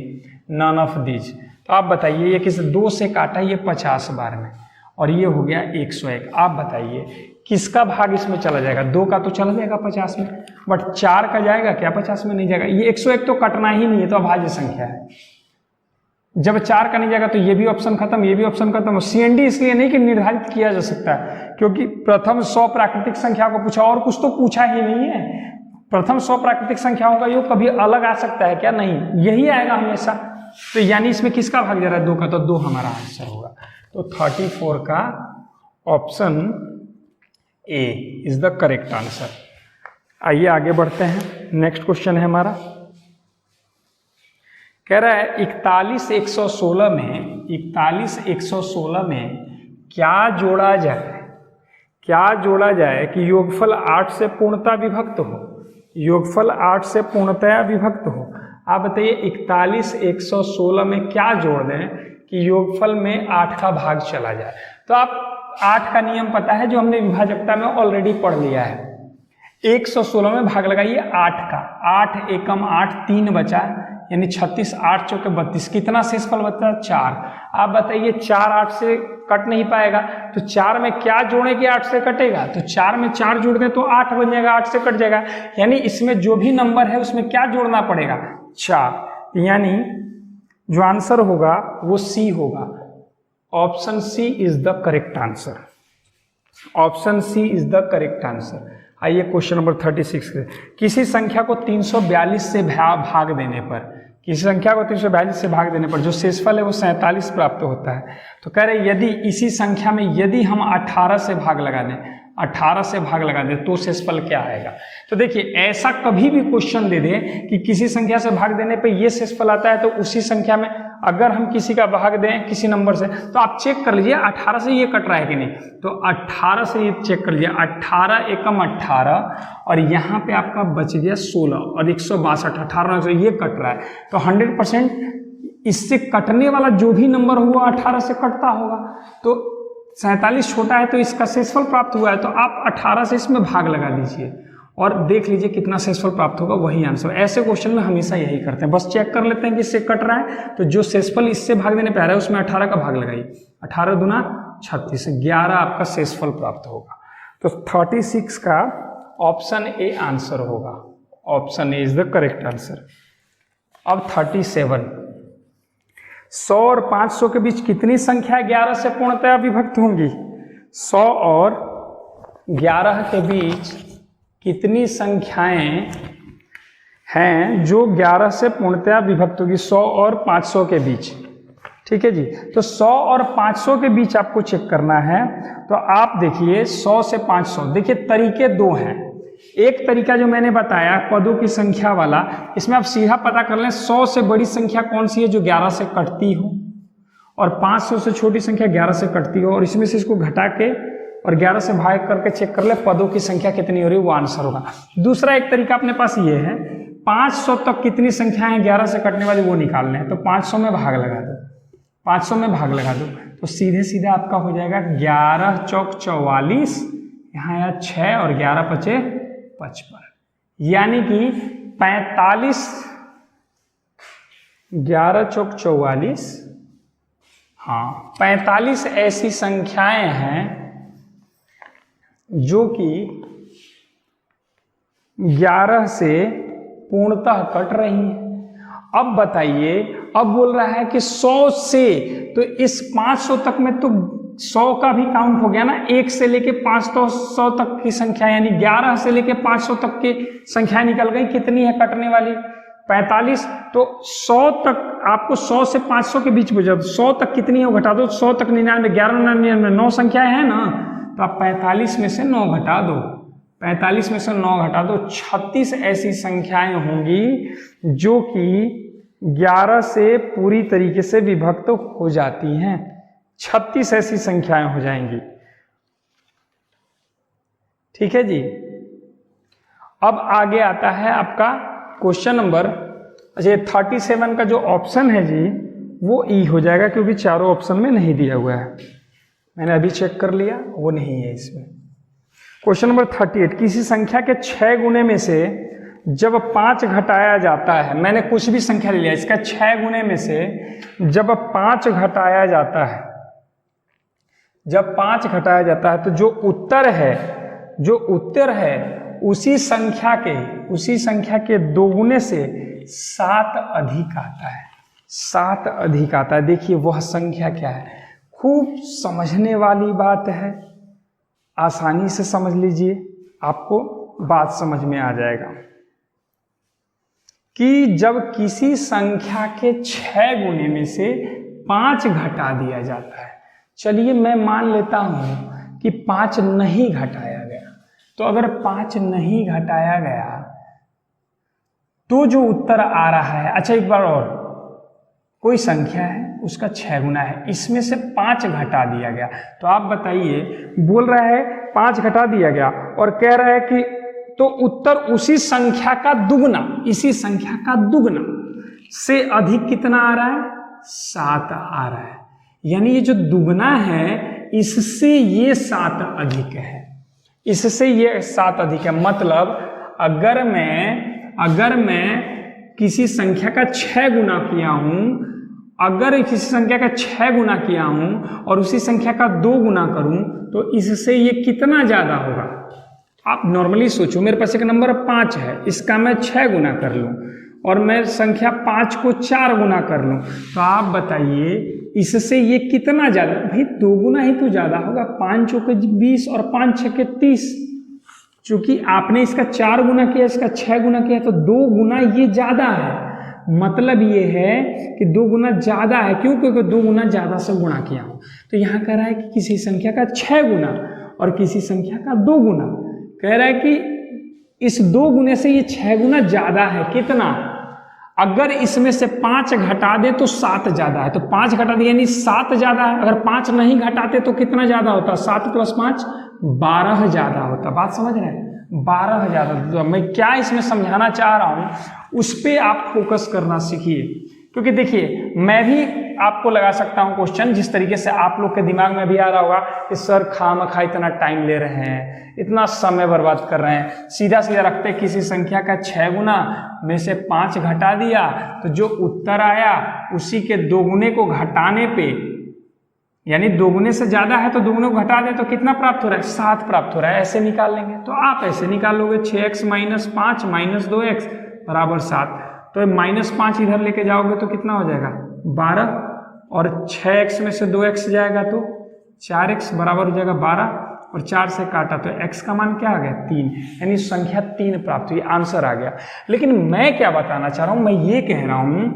नन ऑफ दीज। तो आप बताइए ये किस 2 से काटा, ये 50 बार में, और ये हो गया 101। आप बताइए किसका भाग इसमें चला जाएगा? 2 का तो चला जाएगा 50 में, बट 4 का जाएगा क्या? 50 में नहीं जाएगा। ये 101 तो कटना ही नहीं है, तो अभाज्य संख्या है। जब 4 का नहीं जाएगा तो ये भी ऑप्शन खत्म, ये भी ऑप्शन खत्म। CND इसलिए नहीं कि निर्धारित किया जा सकता है, क्योंकि प्रथम 100 प्राकृतिक संख्या को पूछा, और कुछ तो पूछा ही नहीं है। प्रथम 100 प्राकृतिक संख्याओं का योग कभी अलग आ सकता है क्या? नहीं, यही आएगा हमेशा। तो यानी इसमें किसका भाग जा रहा है? 2 का, तो 2 हमारा आंसर होगा। तो 34 का option A is the correct answer. आइए आगे बढ़ते हैं। नेक्स्ट क्वेश्चन है हमारा, कह रहा है 41,116 में क्या जोड़ा जाए? क्या जोड़ा जाए कि योगफल 8 से पूर्णतः विभक्त हो? योगफल 8 से पूर्णतः विभक्त हो। आप बताइए 41,116 में क्या जोड़ दें कि योगफल में 8 का भाग चला जाए? तो आप 8 का नियम पता है जो हमने विभाजकता में ऑलरेडी पढ़ लिया है। 116 में भाग लगाइए 8 का, 8 एकम 8, 3 बचा, यानी 36, 8 चौके 32, कितना शेषफल बचा? 4। आप बताइए 4 8 से कट नहीं पाएगा, तो 4 में क्या जोड़े कि 8 से कटेगा? तो 4 में 4 जोड़ दे तो 8 बन जाएगा, 8 से कट जाएगा। यानी इसमें जो भी नंबर है उसमें क्या जोड़ना पड़ेगा? 4। यानी जो आंसर होगा वो सी होगा। Option C is the correct answer. Option C is the correct answer. आइए क्वेश्चन नंबर 36 के, किसी संख्या को 342 से भाग देने पर, किसी संख्या को 342 से भाग देने पर जो शेषफल है वो 47 प्राप्त होता है। तो कह रहे यदि इसी संख्या में यदि हम 18 से भाग लगा दें, 18 से भाग लगा दें तो शेषफल क्या आएगा? तो देखिए ऐसा कभी भी क्वेश्चन दे दे कि किसी संख्या से भाग देने पे ये शेषफल आता है, तो उसी संख्या में अगर हम किसी का भाग दें किसी नंबर से, तो आप चेक कर लीजिए 18 से ये कट रहा है कि नहीं। तो 18 से ये चेक कर लीजिए, 18 एकम 18, और यहाँ पे आपका बच गया 16 और 162, 18 से ये कट रहा है। तो 100% इससे कटने वाला जो भी नंबर हुआ 18 से कटता होगा। तो 47 छोटा है तो इसका शेषफल प्राप्त हुआ है, तो आप 18 से इसमें भाग लगा दीजिए और देख लीजिए कितना शेषफल प्राप्त होगा, वही आंसर। ऐसे क्वेश्चन में हमेशा यही करते हैं, बस चेक कर लेते हैं कि इससे कट रहा है, तो जो शेषफल इससे भाग देने पे आ रहा है उसमें 18 का भाग लगाइए, 18 दूना 36, 11 आपका शेषफल प्राप्त होगा। तो 36 का ऑप्शन ए आंसर होगा। Option A is the correct answer. अब 37, 100 और 500 के बीच कितनी संख्या 11 से पूर्णतः विभक्त होंगी? 100 और 11 के बीच कितनी संख्याएं हैं जो 11 से पूर्णतः विभक्त होगी? 100 और 500 के बीच। ठीक है जी, तो 100 और 500 के बीच आपको चेक करना है। तो आप देखिए 100 से 500, देखिए तरीके दो हैं। एक तरीका जो मैंने बताया पदों की संख्या वाला, इसमें आप सीधा पता कर लें 100 से बड़ी संख्या कौन सी है जो 11 से कटती हो, और 500 से छोटी संख्या 11 से कटती हो, और इसमें से इसको घटा के और 11 से भाग करके चेक कर ले पदों की संख्या कितनी हो रही है, वो आंसर होगा। दूसरा एक तरीका अपने पास ये है, 500 तक कितनी संख्या है 11 से कटने वाली वो निकालने हैं। तो 500 में भाग लगा दो, 500 में भाग लगा दो, तो सीधे सीधे आपका हो जाएगा 11 चौक 44, यहाँ आया 6 और 11 पचे 55, यानी कि 45, 11 चौक 44, हाँ 45 ऐसी संख्याएं हैं जो कि 11 से पूर्णतः कट रही है। अब बताइए, अब बोल रहा है कि 100 से, तो इस 500 तक में तो 100 का भी काउंट हो गया ना, 1 से लेके 500 तक की संख्या, यानी 11 से लेके 500 तक की संख्या निकल गई। कितनी है कटने वाली? 45। तो 100 तक आपको 100 से 500 के बीच बुझा, 100 तक कितनी है वो घटा दो। 100 तक 99, 11 99, 9 संख्याएं हैं ना, तो आप 45 में से 9 घटा दो, 45 में से 9 घटा दो, 36 ऐसी संख्याएं होंगी जो कि 11 से पूरी तरीके से विभक्त हो जाती हैं। 36 ऐसी संख्याएं हो जाएंगी। ठीक है जी। अब आगे आता है आपका क्वेश्चन नंबर, अच्छा 37 का जो ऑप्शन है जी वो ई हो जाएगा, क्योंकि चारों ऑप्शन में नहीं दिया हुआ है, मैंने अभी चेक कर लिया, वो नहीं है इसमें। क्वेश्चन नंबर 38, किसी संख्या के 6 गुने में से जब 5 घटाया जाता है, मैंने कुछ भी संख्या ले लिया, इसका 6 गुने में से जब 5 घटाया जाता है, जब 5 घटाया जाता है तो जो उत्तर है उसी संख्या के दोगुने से 7 अधिक आता है, 7 अधिक आता है। देखिए वह संख्या क्या है, खूब समझने वाली बात है, आसानी से समझ लीजिए, आपको बात समझ में आ जाएगा कि जब किसी संख्या के 6 गुने में से 5 घटा दिया जाता है, चलिए मैं मान लेता हूं कि 5 नहीं घटाया गया, तो अगर 5 नहीं घटाया गया तो जो उत्तर आ रहा है, अच्छा एक बार और, कोई संख्या है उसका 6 गुना है, इसमें से 5 घटा दिया गया, तो आप बताइए, बोल रहा है 5 घटा दिया गया और कह रहा है कि तो उत्तर उसी संख्या का दुगना, इसी संख्या का दुगना से अधिक कितना आ रहा है, 7 आ रहा है। यानी ये जो दुगना है इससे ये 7 अधिक है, इससे ये 7 अधिक है। मतलब अगर मैं किसी संख्या का 6 गुना किया हूं, अगर किसी संख्या का 6 गुना किया हूं और उसी संख्या का 2 गुना करूं तो इससे ये कितना ज्यादा होगा। आप नॉर्मली सोचो, मेरे पास एक नंबर 5 है, इसका मैं 6 गुना कर लूं और मैं संख्या 5 को 4 गुना कर लूं, तो आप बताइए इससे ये कितना ज्यादा, भाई 2 गुना ही तो ज्यादा होगा, 5 चौके 20 और 5 छके 30। चूंकि आपने इसका 4 गुना किया, इसका 6 गुना किया, तो 2 गुना ये ज्यादा है। मतलब ये है कि 2 गुना ज्यादा है, क्यों? क्योंकि 2 गुना ज्यादा से गुणा किया हूं। तो यहां कह रहा है कि किसी संख्या का 6 गुना और किसी संख्या का 2 गुना, कह रहा है कि इस 2 गुने से ये 6 गुना ज्यादा है। कितना? अगर इसमें से 5 घटा दे तो 7 ज्यादा है, तो 5 घटा दे यानी 7 ज्यादा है। अगर 5 नहीं घटाते तो कितना ज्यादा होता? 7 + 5 12 ज्यादा होता। बात समझ रहे हैं? 12 ज्यादा। तो मैं क्या इसमें समझाना चाह रहा हूं उस पर आप फोकस करना सीखिए, क्योंकि देखिए मैं भी आपको लगा सकता हूं क्वेश्चन जिस तरीके से आप लोग के दिमाग में भी आ रहा होगा कि सर खामखा इतना टाइम ले रहे हैं, इतना समय बर्बाद कर रहे हैं। सीधा सीधा रखते किसी संख्या का 6 गुना में से 5 घटा दिया तो जो उत्तर आया उसी के 2 गुने को घटाने पे, यानी 2 गुने से ज्यादा है तो 2 गुने को घटा दे तो कितना प्राप्त हो रहा है? 7 प्राप्त हो रहा है। ऐसे निकाल लेंगे तो आप ऐसे निकाल लोगे 6x - 5 - 2x = 7। तो -5 इधर लेके जाओगे तो कितना हो जाएगा? 12, और 6x में से 2x जाएगा तो 4x बराबर हो जाएगा 12, और 4 से काटा तो x का मान क्या आ गया? 3, यानी संख्या 3 प्राप्त हुई। आंसर आ गया। लेकिन मैं क्या बताना चाह रहा हूं, मैं ये कह रहा हूं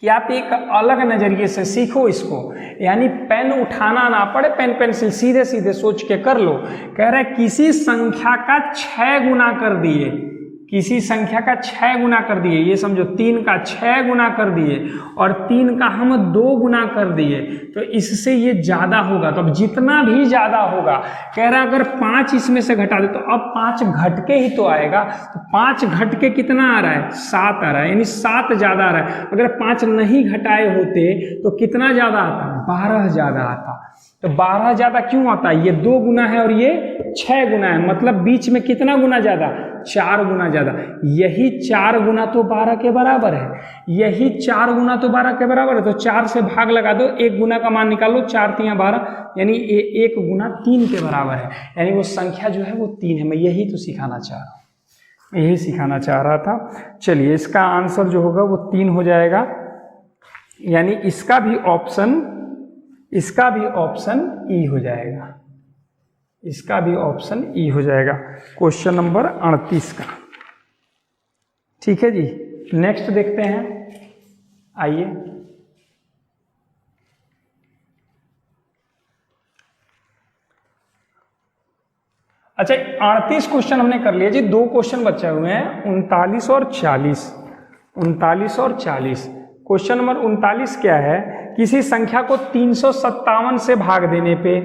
कि आप एक अलग नजरिए से सीखो इसको, यानी पेन उठाना ना पड़े, पेन पेंसिल सीधे सीधे सोच के कर लो। कह रहा है किसी संख्या का 6 गुना कर दिए, किसी संख्या का 6 गुना कर दिए, ये समझो 3 का 6 गुना कर दिए और 3 का हम 2 गुना कर दिए, तो इससे ये ज्यादा होगा। तो अब जितना भी ज्यादा होगा, कह रहा है अगर 5 इसमें से घटा दे तो अब 5 घट के ही तो आएगा, तो 5 घट के कितना आ रहा है? 7 आ रहा है, यानी 7 ज्यादा आ रहा है। अगर 5 नहीं घटाए होते तो कितना ज्यादा आता? 12 ज्यादा आता। तो 12 ज्यादा क्यों आता है? ये 2 गुना है और ये 6 गुना है, मतलब बीच में कितना गुना ज्यादा? 4 गुना ज्यादा। यही 4 गुना तो 12 के बराबर है, यही 4 गुना तो 12 के बराबर है। तो 4 से भाग लगा दो, 1 गुना का मान निकालो, 4 × 12, यानी 1 गुना 3 के बराबर है, यानी वो संख्या जो है वो 3 है। मैं यही तो सिखाना चाह रहा हूँ, यही सिखाना चाह रहा था। चलिए इसका आंसर जो होगा वो 3 हो जाएगा, यानी इसका भी ऑप्शन ई हो जाएगा, इसका भी ऑप्शन ई हो जाएगा, क्वेश्चन नंबर 38 का। ठीक है जी, नेक्स्ट देखते हैं, आइए। अच्छा 38 क्वेश्चन हमने कर लिया जी, 2 क्वेश्चन बचे हुए हैं, 39 और 40। 39 और 40। क्वेश्चन नंबर 39 क्या है? किसी संख्या को 357 से भाग देने पे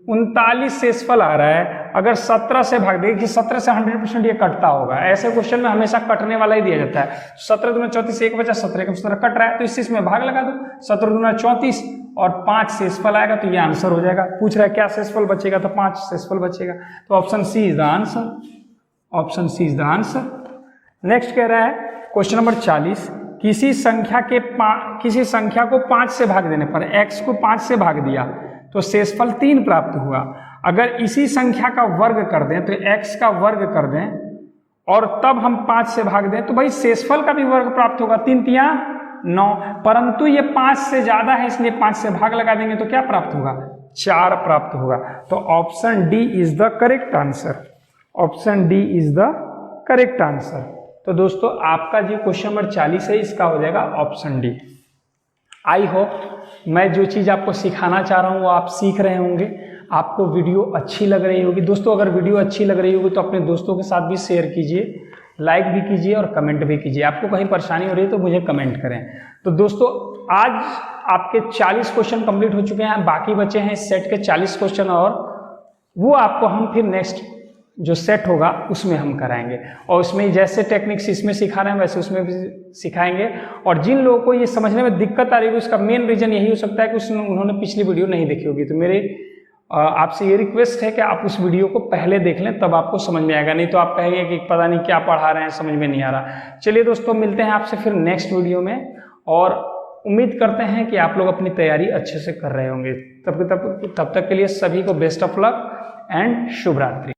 39 शेषफल आ रहा है। अगर 17 से भाग देंगे कि 17 से 100% ये कटता होगा, ऐसे क्वेश्चन में हमेशा कटने वाला ही दिया जाता है। 17 दूना 34, 1 बचा, 17 का 17 कट रहा है, तो इसमें भाग लगा दो, 17 दूना 34 और 5 शेषफल आएगा तो ये आंसर हो जाएगा। पूछ रहा है क्या शेषफल बचेगा, तो 5 शेषफल बचेगा। तो option C is the answer, option C is the answer. Next कह रहा है क्वेश्चन नंबर 40, किसी संख्या को 5 से भाग देने पर x को 5 से भाग दिया तो शेषफल 3 प्राप्त हुआ। अगर इसी संख्या का वर्ग कर दें तो x का वर्ग कर दें और तब हम 5 से भाग दें तो भाई शेषफल का भी वर्ग प्राप्त होगा, 3 तिया 9, परंतु ये 5 से ज्यादा है इसलिए 5 से भाग लगा देंगे तो क्या प्राप्त होगा, 4 प्राप्त होगा। तो option D is the correct answer, option D is the correct answer. तो दोस्तों आपका जो क्वेश्चन नंबर 40 है इसका हो जाएगा ऑप्शन डी। आई होप मैं जो चीज़ आपको सिखाना चाह रहा हूँ वो आप सीख रहे होंगे, आपको वीडियो अच्छी लग रही होगी। दोस्तों अगर वीडियो अच्छी लग रही होगी तो अपने दोस्तों के साथ भी शेयर कीजिए, लाइक भी कीजिए और कमेंट भी कीजिए। आपको कहीं परेशानी हो रही है तो मुझे कमेंट करें। तो दोस्तों आज आपके 40 क्वेश्चन कंप्लीट हो चुके हैं, बाकी बचे हैं इस सेट के 40 क्वेश्चन और वो आपको हम फिर नेक्स्ट जो सेट होगा उसमें हम कराएंगे और उसमें जैसे टेक्निक्स इसमें सिखा रहे हैं वैसे उसमें भी सिखाएंगे। और जिन लोगों को ये समझने में दिक्कत आ रही है उसका मेन रीजन यही हो सकता है कि उन्होंने पिछली वीडियो नहीं देखी होगी। तो मेरे आपसे ये रिक्वेस्ट है कि आप उस वीडियो को पहले देख लें तब आपको समझ में आएगा, नहीं तो आप कहेंगे कि पता नहीं क्या पढ़ा रहे हैं, समझ में नहीं आ रहा। चलिए दोस्तों मिलते हैं आपसे फिर नेक्स्ट वीडियो में और उम्मीद करते हैं कि आप लोग अपनी तैयारी अच्छे से कर रहे होंगे। तब तक के लिए सभी को बेस्ट ऑफ लक एंड शुभ रात्रि।